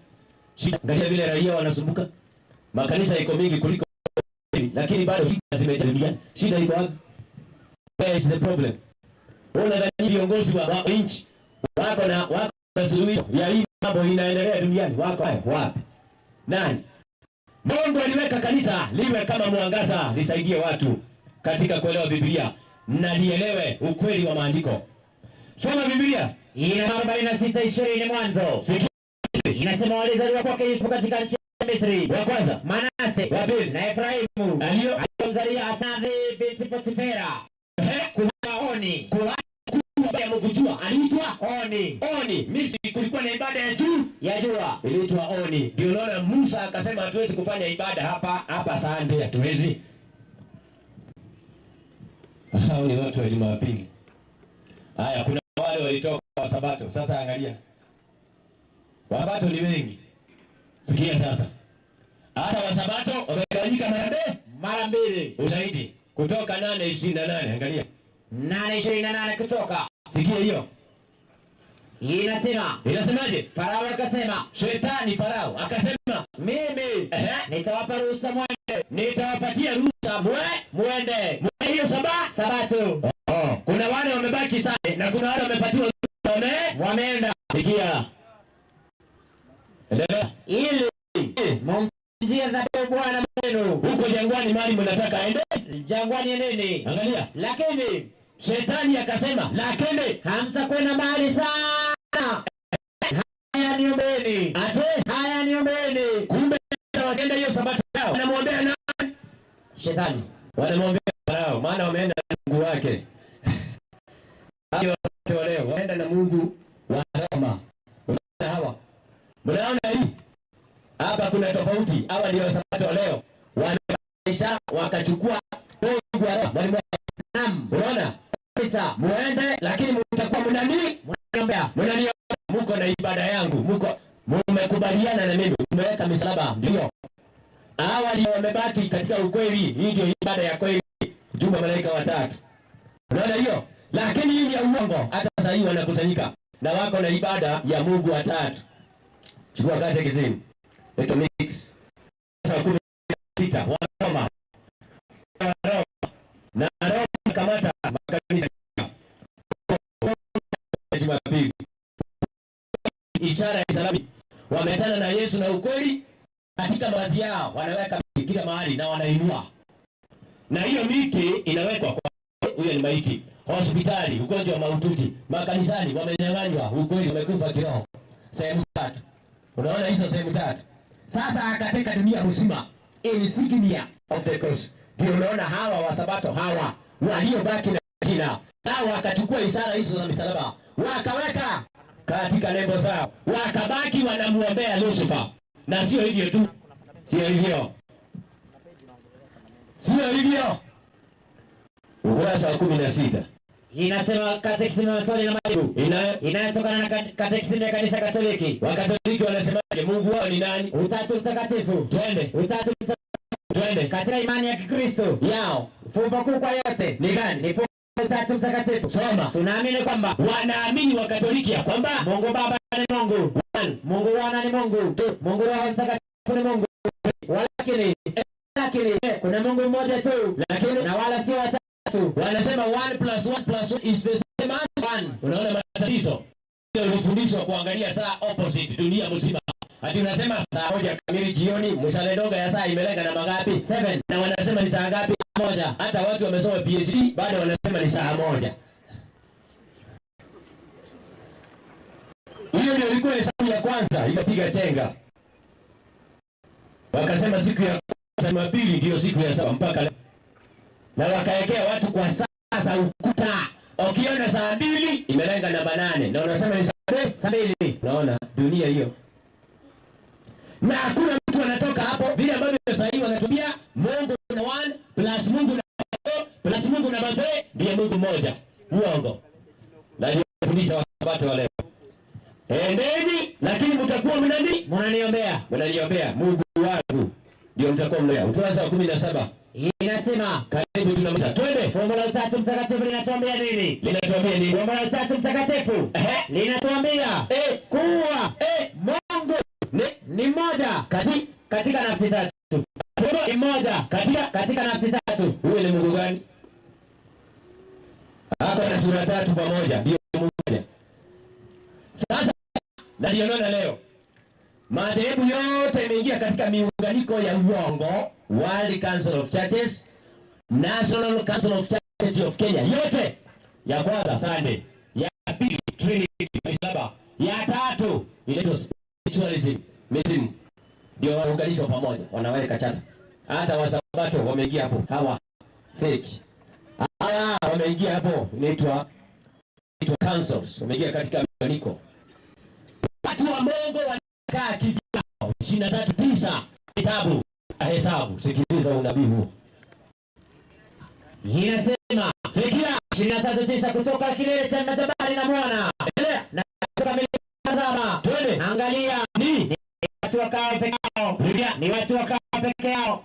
Shida. Angalia vile raia wanasumbuka. Makanisa iko mingi kuliko, lakini bado shida zimejaa duniani. Shida iko wapi? Where is the problem? Unadhani viongozi wa nchi wako na suluhisho ya hii mambo inaendelea duniani? Wako wapi? Nani? Mungu aliweka kanisa liwe kama mwangaza, lisaidie watu katika kuelewa Biblia na lielewe ukweli wa maandiko. Soma Biblia. Ina 46:20 Mwanzo. Inasema walizaliwa kwake Yusufu katika nchi ya Misri. Wa kwanza Manase, wa pili na Efraimu. Aliyomzalia Asathi binti Potifera. Kuhani Oni. Kuhani ya Mungu jua aliitwa Oni. Misri kulikuwa na ibada ya jua iliitwa Oni. Ndio unaona Musa akasema hatuwezi kufanya ibada hapa Sunday, hatuwezi. Hao ni watu wa Jumapili. Haya, kuna wale walitoka wa Sabato. Sasa angalia. Wasabato ni wengi. Sikia sasa. Hata Wasabato wamegawanyika mara mbili. Ushahidi. Kutoka 8:28, angalia. 8:28 Kutoka. Sikia hiyo. Inasemaje? Farao akasema, Shetani Farao akasema, mimi nitawapa ruhusa mwende. Nitawapatia ruhusa mwende. Hiyo Sabato. Kuna wale wamebaki sana na kuna wale wamepatiwa wameenda. Sikia. Endelea. Ili mumjie dhabihu Bwana mwenu. Huko jangwani mali mnataka aende? Jangwani nini? Angalia. Lakini Shetani akasema, lakini hamtakwenda mbali sana. Haya niombeni. Haya niombeni. Kumbe wakaenda hiyo Sabato yao. Wanamwombea nani? Shetani. Wanamwombea Farao, maana wameenda na Mungu wake. Hayo watu leo waenda na Mungu wa Roma. Hawa. Mnaona hii? Hapa kuna tofauti. Hawa ndio Sabato leo. Wanaisha wakachukua Mungu wa Roma. Unaona? Pesa muende, lakini mtakuwa mnaniombea. Mko na ibada yangu. Mmekubaliana na mimi. Mmeweka misalaba. Ndio. Hawa ndio wamebaki katika ukweli. Hii ndio ibada ya kweli. Jumbe malaika watatu. Unaona hiyo? Lakini hii ni ya uongo. Hata sasa hivi wanakusanyika na wako na ibada ya Mungu watatu. Chukua kate kizini. Leto mix. Sasa 16 wa Roma. Na Roma kamata makanisa. Jumapili. Ishara ya salami. Wametana na Yesu na ukweli katika mavazi yao. Wanaweka kila mahali na wanainua. Na hiyo miti inawekwa kwa huyo ni maiti. Hospitali, ugonjwa wa mahututi. Makanisani wamenyang'anywa ukweli, wamekufa kiroho. Sehemu tatu. Unaona hizo sehemu tatu. Sasa akateka dunia mzima. Insignia of the cross. Ndio unaona hawa wa Sabato hawa waliobaki na jina. Hawa wakachukua ishara hizo za misalaba. Wakaweka katika nembo zao. Wakabaki wanamuombea Lucifer. Na sio hivyo tu. Sio hivyo. Ukurasa wa 16. Inasema katekisimu ya maswali na majibu. Inayotokana na katekisimu ya kanisa Katoliki. Wakatoliki wanasemaje? Mungu wao ni nani? Utatu Mtakatifu. Twende. Utatu Mtakatifu. Katika imani ya Kikristo yao, fumbo kuu kwa yote ni gani? Ni Utatu Mtakatifu. Soma. Tunaamini kwamba wanaamini Wakatoliki ya kwamba Mungu Baba ni Mungu. Mungu Mwana ni Mungu. Mungu Roho Mtakatifu ni Mungu. Lakini kuna Mungu mmoja tu, lakini na wala sio watatu. Wanasema 1+1+1 is the same as 1. Unaona matatizo? Ndio ulifundishwa kuangalia saa opposite dunia mzima. Ati unasema saa 1 kamili jioni, mshale ndogo ya saa imelenga na mangapi? 7. Na wanasema ni saa ngapi? 1. moja. Hata watu wamesoma PhD bado wanasema ni saa moja. Hiyo ndio ilikuwa hesabu ya kwanza, ikapiga chenga. Wakasema siku ya kwanza Jumapili ndio siku ya saba mpaka leo. Na wakaekea watu kwa saa za ukuta. Ukiona saa 2 imelenga namba 8 na unasema ni saa 2. Unaona dunia hiyo. Na hakuna mtu anatoka hapo vile ambavyo sasa hivi wanatumia Mungu na 1 plus Mungu na 2 plus Mungu na 3 ndiye Mungu mmoja. Uongo. Na ndio fundisha Wasabato wa leo. Endeni lakini mtakuwa mnaniombea. Mnaniombea Mungu wangu ndio mtakuwa mnaombea. Ukurasa wa 17 inasema karibu tunamaliza. Twende. Fumbo la Utatu Mtakatifu linatuambia nini? Linatuambia nini? Fumbo la Utatu Mtakatifu linatuambia kuwa Mungu ni mmoja katika nafsi tatu. Ni mmoja katika nafsi tatu. Huyo ni Mungu gani? Hapa na sura 3 pamoja ndio Mungu mmoja. Sasa na ndio naona leo madhehebu yote imeingia katika miunganiko ya uongo. World Council of Churches, National Council of Churches of Kenya, yote ya kwanza Sunday, ya pili Trinity, ya tatu inaitwa spiritualism, mesism, ndio waunganisho pamoja, wanaweka chata. Hata Wasabato wameingia hapo, hawa fake wameingia hapo, inaitwa councils, wameingia katika miunganiko. Watu wa Mungu wanakaa kijao 23:9 kitabu Hesabu. Sikiliza unabii huu. Inasema sikia 23:9 kutoka kilele cha majabali na mwana. Na kutoka milima tazama. Twende. Angalia ni watu wakao peke yao. Ni watu wakao peke yao.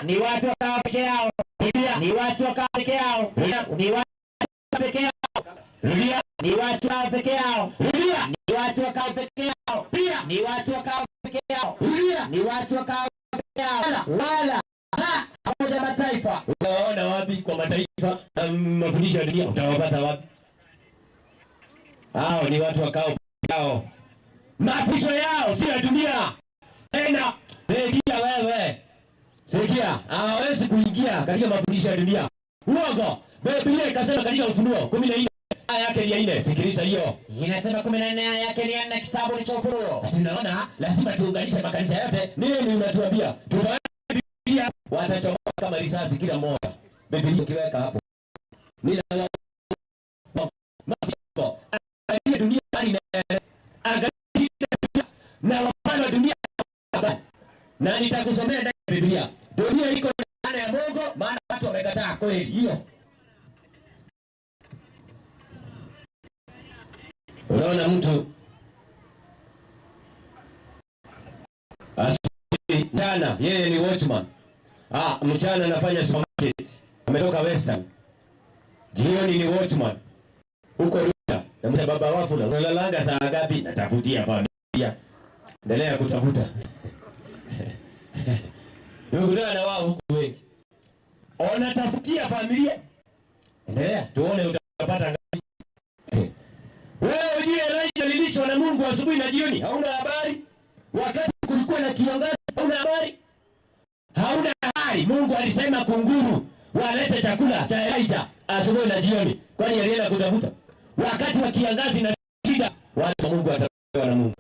Ni watu wakao peke yao. Ni watu wakao peke yao. Ni watu peke yao. Ni watu wakao peke yao. Ni watu wakao peke yao. Pia ni watu wakao peke yao. Ni watu wakao wala pamoja mataifa. Unaona wapi kwa mataifa na mafundisho ya dunia utawapata wapi? Hao ni watu wakao yao. Mafundisho yao si ya dunia. Tena sikia wewe. Sikia, hawezi kuingia katika mafundisho ya dunia. Uongo. Biblia ikasema katika Ufunuo 14 aya yake ni ya 4. Sikiliza hiyo. Inasema 14 aya yake ni ya 4 kitabu ni cha Ufunuo. Tunaona lazima tuunganishe makanisa yote. Nini unatuambia? Biblia watachomoka kama risasi kila mmoja. Biblia kiweka hapo. Nina mafiko. Angalia dunia hali angalia na wapanda dunia. Na nitakusomea ndani ya Biblia. Dunia iko ndani ya Mungu maana watu wamekataa kweli hiyo. Unaona mtu asubuhi mchana yeye ni watchman. Mchana anafanya supermarket. Ametoka Western. Jioni ni watchman. Huko Ruta. Na baba wafu na unalalanga saa ngapi? Natafutia familia. Endelea kutafuta. Ndio na wao huko wengi. Unatafutia familia? Endelea. Tuone utapata ngapi. Wewe ujue Elijah alilishwa na Mungu asubuhi na jioni. Hauna habari? Wakati kulikuwa na kiangazi, hauna habari? Hauna habari. Mungu alisema kunguru walete chakula cha Elijah asubuhi na jioni. Kwani alienda kutafuta? Wakati wa kiangazi na shida, watu wa Mungu watapewa na Mungu.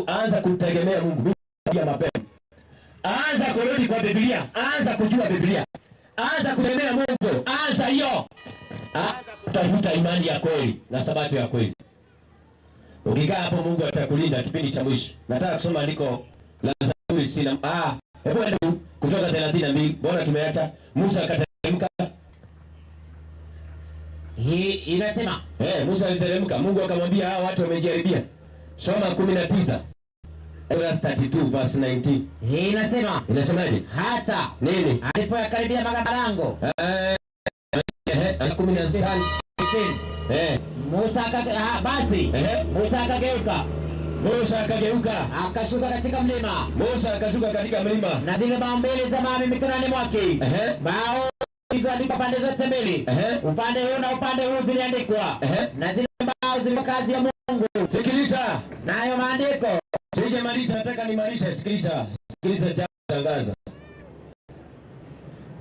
Anza kutegemea Mungu bila mapema. Anza kurudi kwa Biblia. Anza kujua Biblia. Anza kutegemea Mungu. Anza hiyo. Tafuta imani ya kweli na sabato ya kweli. Ukikaa hapo Mungu atakulinda kipindi cha mwisho. Nataka kusoma andiko la Zaburi hebu enda kutoka 32. Bora tumeacha Musa akateremka. Hii inasema Musa aliteremka. Mungu akamwambia hao watu wamejaribia. Soma 19. Exodus 32 verse 19. Hii inasemaje? Hata nini? Alipokaribia magalango. Musa akageuka akashuka katika mlima. Na zile mbao mbili za mawe mikononi mwake. Mbao zilizoandikwa pande zote mbili. Upande huu na upande huu ziliandikwa. Na zile mbao zilikuwa kazi ya Mungu. Sikiliza. Nayo maandiko. Sijamaliza, nataka nimalize. Sikiliza. Sikiliza tangaza.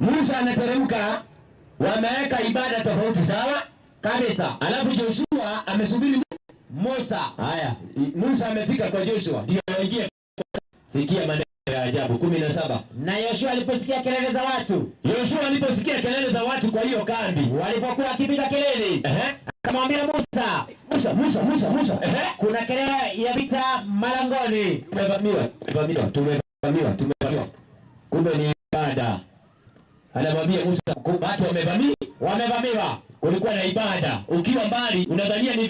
Musa anateremka, wameweka ibada tofauti, sawa kabisa. Alafu Joshua amesubiri Musa. Haya, Musa amefika kwa Joshua, ndio aingie. Sikia maneno ya ajabu 17. Na Yoshua aliposikia kelele za watu, Yoshua aliposikia kelele za watu kwa hiyo kambi, walipokuwa wakipiga kelele, akamwambia Musa, kuna kelele ya vita malangoni. Tumevamiwa. Kumbe ni ibada. Anamwambia Musa, watu wamevamiwa. Kulikuwa na ibada. Ukiwa mbali unadhania ni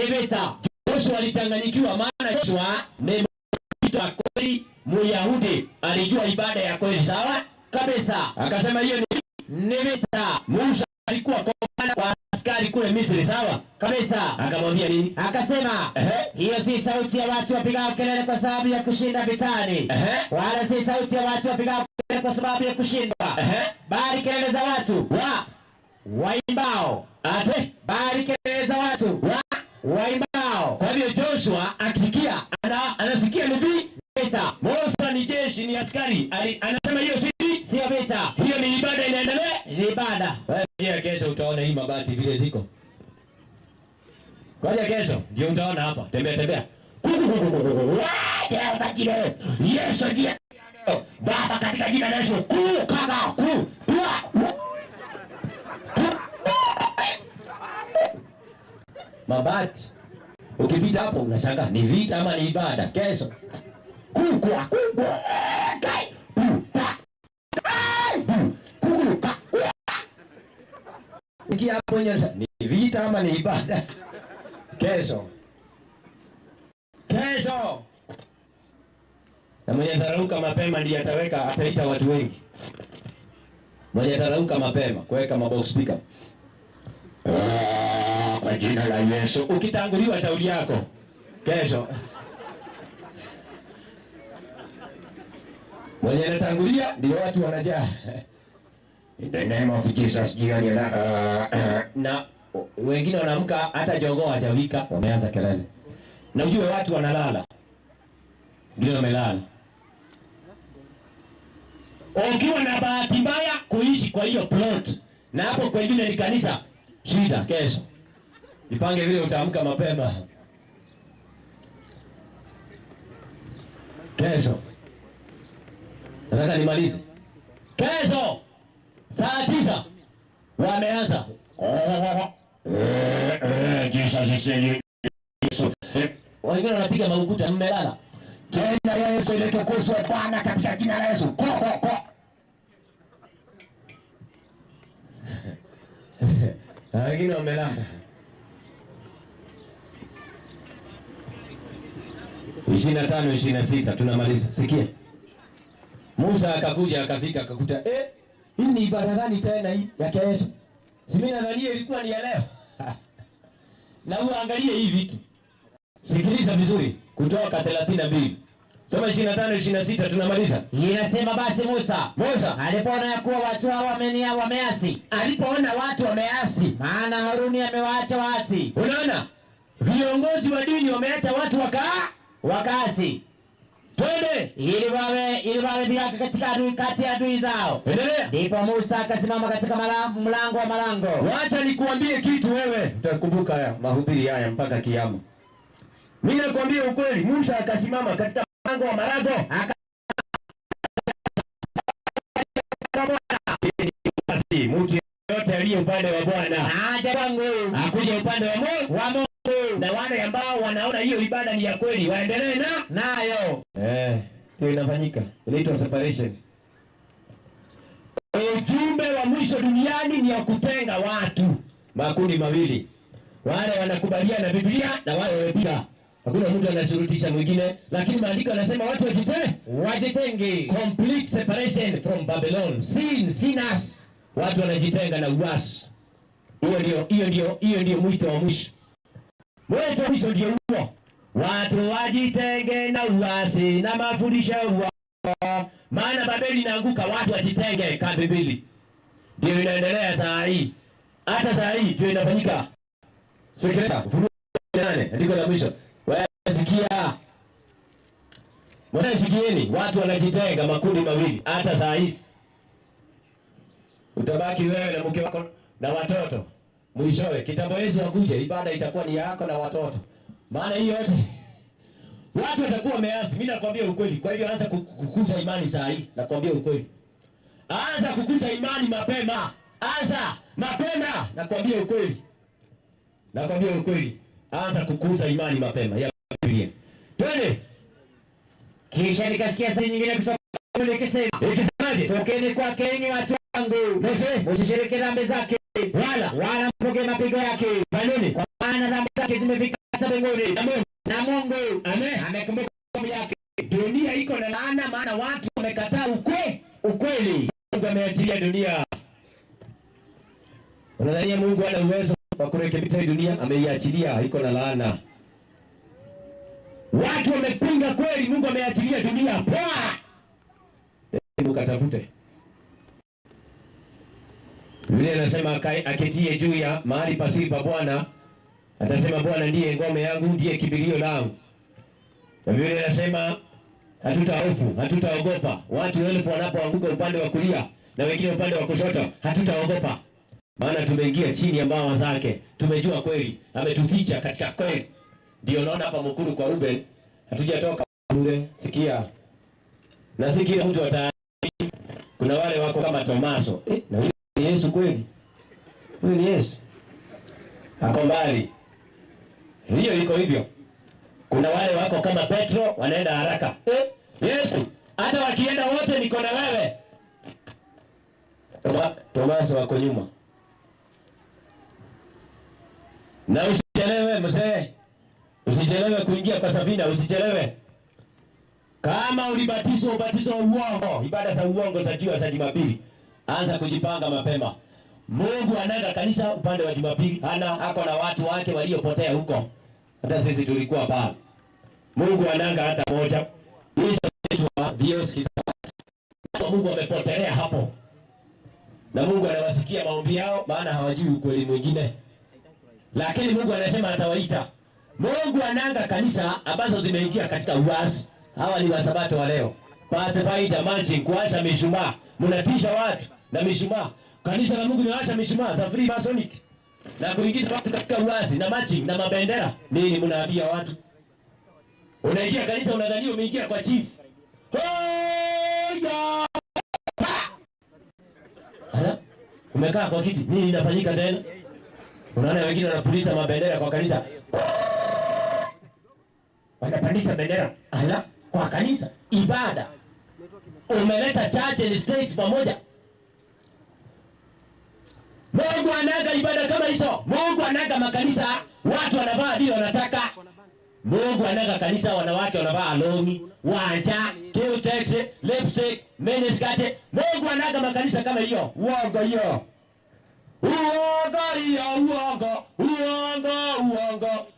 vita. Joshua alichanganyikiwa, maana Joshua ni kweli Myahudi, alijua ibada ya kweli, sawa kabisa. Akasema hiyo ni vita. Musa alikuwa komanda kwa askari kule Misri, sawa kabisa. Akamwambia nini? Akasema hiyo si sauti ya watu wapigao kelele kwa sababu ya kushinda vitani, wala si sauti ya watu wapigao kelele kwa sababu ya kushindwa, bali kelele za watu waimbao. Bali kelele za watu waimbao. Kwa hivyo Joshua akisikia, anasikia ni vita. Musa ni jeshi, ni askari. Anasema hiyo sio vita. Hiyo ni ibada inaendelea. Ni ibada. Wewe kesho utaona hii mabati vile ziko. Ngoja kesho ndio utaona hapa. Tembea. Yesu ndiye. Baba, katika jina la Yesu. Mabati. Ukipita hapo unashangaa ni vita ama ni ibada. Kesho Ikia hapo ni vita ama ni ibada. Kesho. Na mwenye atarauka mapema ndiye ataita watu wengi. Mwenye atarauka mapema kuweka mabox speaker. Kwa jina la Yesu. Ukitanguliwa shauri yako. Kesho. Mwenye anatangulia ndio watu wanajaa. In the name of Jesus, na wengine wanaamka hata jogoo hajawika, wameanza kelele. Na ujue watu wanalala. Ndio wamelala. Ukiwa na bahati mbaya kuishi kwa hiyo plot, na hapo kwingine ni kanisa, shida. Kesho jipange vile utaamka mapema. Kesho nataka nimalize. Kesho saa 9 wameanza. Wengine wanapiga marukuta, mmelala. Jina la Yesu litukuzwe Bwana, katika jina la Yesu. Wengine wamelala. 25, 26 tunamaliza. Sikia. Musa akakuja akafika akakuta hii ni ibada gani tena hii ya kesho? Si mimi nadhania ilikuwa ni ya leo. Na uangalie hii vitu. Sikiliza vizuri. Kutoka 32. Soma 25, 26 tunamaliza. Inasema basi Musa alipoona ya kuwa watu hao wameasi. Alipoona watu wameasi, maana Haruni amewaacha waasi. Unaona? Viongozi wa dini wameacha watu wakaasi. Twende ili wawe bila katika kati ya adui zao. Endelea. Ndipo Musa akasimama katika mlango wa malango. Wacha nikuambie kitu wewe. Utakumbuka haya mahubiri haya mpaka kiyama. Mimi nakwambia ukweli, Musa akasimama katika mlango wa malango. Mtu yote aliye upande wa Bwana aje kwangu, akuje upande wa Mungu. Na wale ambao wanaona hiyo ibada ni ya kweli waendelee nayo. Hiyo inafanyika. Inaitwa separation. Ujumbe wa mwisho duniani ni ya kutenga watu makundi mawili. Wale wanakubaliana na Biblia na wale wamepinga. Hakuna mtu anashurutisha mwingine, lakini maandiko yanasema watu wajitenge. Complete separation from Babylon. Sinners. Watu wanajitenga na uasi. Hiyo ndio mwito wa mwisho. Mwito wa mwisho ndio huo. Watu wajitenge na uasi na mafundisho uongo. Maana Babeli inaanguka, watu wajitenge kama Biblia. Ndio inaendelea saa hii. Hata saa hii ndio inafanyika. Sikiliza, Ufunuo 8 andiko la mwisho. Wewe sikia. Mbona sikieni? Watu wanajitenga makundi mawili hata saa hii. utabaki wewe na mke wako na watoto. Mwishowe kitambo Yesu akuje, ibada itakuwa ni yako na watoto. Maana hiyo yote watu watakuwa wameasi. Mimi nakwambia ukweli. Kwa hivyo anza kukuza imani saa hii. Nakwambia ukweli. Anza kukuza imani mapema. Anza mapema. Nakwambia ukweli. Nakwambia ukweli. Anza kukuza imani mapema ya Biblia. Twende. Kisha nikasikia sauti nyingine kutoka ikisemaje? Tokeni kwake enyi watu wangu, msishiriki dhambi zake, wala mpokee mapigo yake. Kwa nini? Kwa maana dhambi zake zimefika hata mbinguni, na Mungu amekumbuka dhambi yake. Dunia iko na laana, maana watu wamekataa ukweli. Mungu ameachilia dunia. Unadhania Mungu ana uwezo wa kurekebisha dunia? Ameiachilia, iko na laana. Watu wamepinga kweli, Mungu ameachilia dunia. Poa. Mungu katafute. Biblia inasema aketie juu ya mahali pasiri pa Bwana, atasema Bwana ndiye ngome yangu, ndiye kimbilio langu. Na Biblia inasema hatutahofu, hatutaogopa. Watu 1000 wanapoanguka upande wa kulia na wengine upande wa kushoto, hatutaogopa. Maana tumeingia chini ya mbawa zake. Tumejua kweli, ametuficha katika kweli. Ndio naona hapa mkuru kwa Ruben, hatujatoka bure. Sikia. Na sikia mtu ata kuna wale wako kama Tomaso. Na huyu ni Yesu kweli? Huyu ni Yesu. Ako mbali. Hiyo iko hivyo. Kuna wale wako kama Petro, wanaenda haraka. Yesu, hata wakienda wote niko na wewe. Tomaso wako nyuma. Na usichelewe mzee. Usichelewe kuingia kwa safina, usichelewe. Kama ulibatizwa ubatizo wa uongo, ibada za uongo za jua za Jumapili, anza kujipanga mapema. Mungu anaga kanisa upande wa Jumapili, ako na watu wake waliopotea huko. Hata sisi tulikuwa pale. Mungu anaga hata moja. Hizo zitwa vioski za Mungu amepotelea hapo. Na Mungu anawasikia maombi yao, maana hawajui ukweli mwingine. Lakini Mungu anasema atawaita. Mungu anaga kanisa ambazo zimeingia katika uasi. Hawa ni wasabato wa leo. Pate faida marching, kuacha mishumaa. Mnatisha watu na mishumaa. Kanisa la Mungu linaacha mishumaa za free masonic. Na kuingiza watu katika uasi na marching na mabendera. Nini mnaambia watu? Unaingia kanisa unadhania umeingia kwa chief. Hoya! Hala? Umekaa kwa kiti. Nini inafanyika tena? Unaona wengine wanapuliza mabendera kwa kanisa. Wanapandisha bendera. Hala? Kwa kanisa, ibada. Umeleta church and state pamoja. Mungu anaga ibada kama hizo. Mungu anaga makanisa, watu wanavaa vile wanataka. Mungu anaga kanisa, wanawake wanavaa longi, wanja, Q-tex, lipstick, miniskirt. Mungu anaga makanisa kama hiyo. Uongo hiyo. Uongo hiyo, uongo.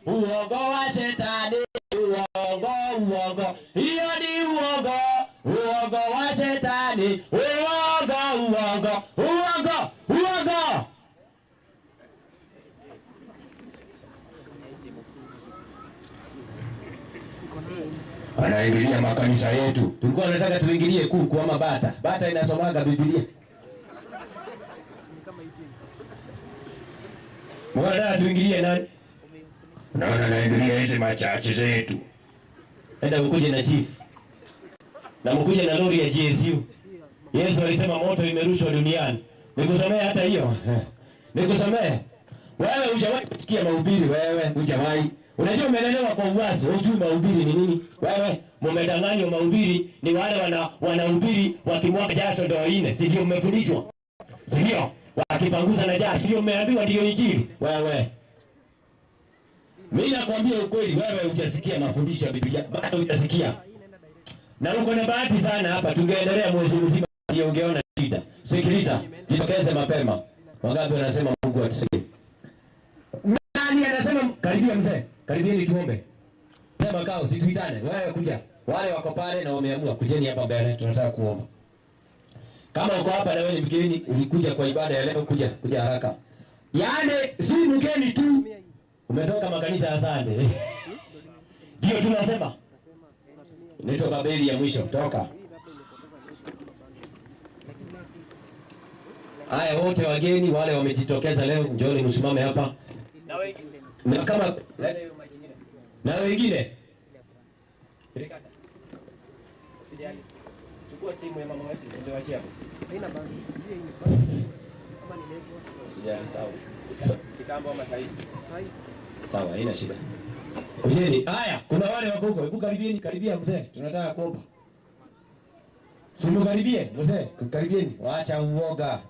Uongo wa shetani. Uongo. Hiyo ni uongo. Uongo wa shetani. Uongo. Anaingilia makanisa yetu. Tulikuwa tunataka tuingilie kuku ama bata. Bata inasomaga Biblia. Mbona tuingilie nani? Naona naingilia hizi machache zetu. Enda ukuje na chief. Na mkuje na lori ya GSU. Yesu alisema moto imerushwa duniani. Nikusomee hata hiyo. Nikusomee. Wewe hujawahi kusikia mahubiri, wewe hujawahi. Unajua umelelewa kwa uasi, hujui mahubiri ni nini? Wewe mmedanganywa mahubiri ni wale wanahubiri wakimwaga jasho ndio ine. Si ndio mmefundishwa? Si ndio? Wakipanguza na jasho ndio mmeambiwa ndio injili. Wewe. Mimi nakwambia ukweli, wewe hujasikia mafundisho ya Biblia, bado hujasikia. Na uko na bahati sana hapa, tungeendelea mwezi mzima ndio ungeona shida. Sikiliza, jitokeze mapema. Wangapi wanasema Mungu atusaidie? Nani anasema karibia mzee? Karibieni tuombe. Sema kao, situitane. Wewe kuja. Wale wako pale na wameamua kujeni hapa mbele, tunataka kuomba. Kama uko hapa na wewe ni mgeni, ulikuja kwa ibada ya leo, kuja haraka. Yaani si mgeni tu. Umetoka makanisa ya Sunday. Ndio tunasema. Nito Babeli ya mwisho, toka. Haya, wote wageni wale wamejitokeza leo, njooni msimame hapa. Na kama na wengine chukua simu ya mama Wesi ndio achia. Haina bangi. Sawa. Kitambo ama sahihi. Sawa, haina shida. Kujeni. Haya, kuna wale wako huko. Hebu karibieni, karibia mzee. Tunataka kuomba. Simu karibie, mzee. Karibieni. Waacha uoga.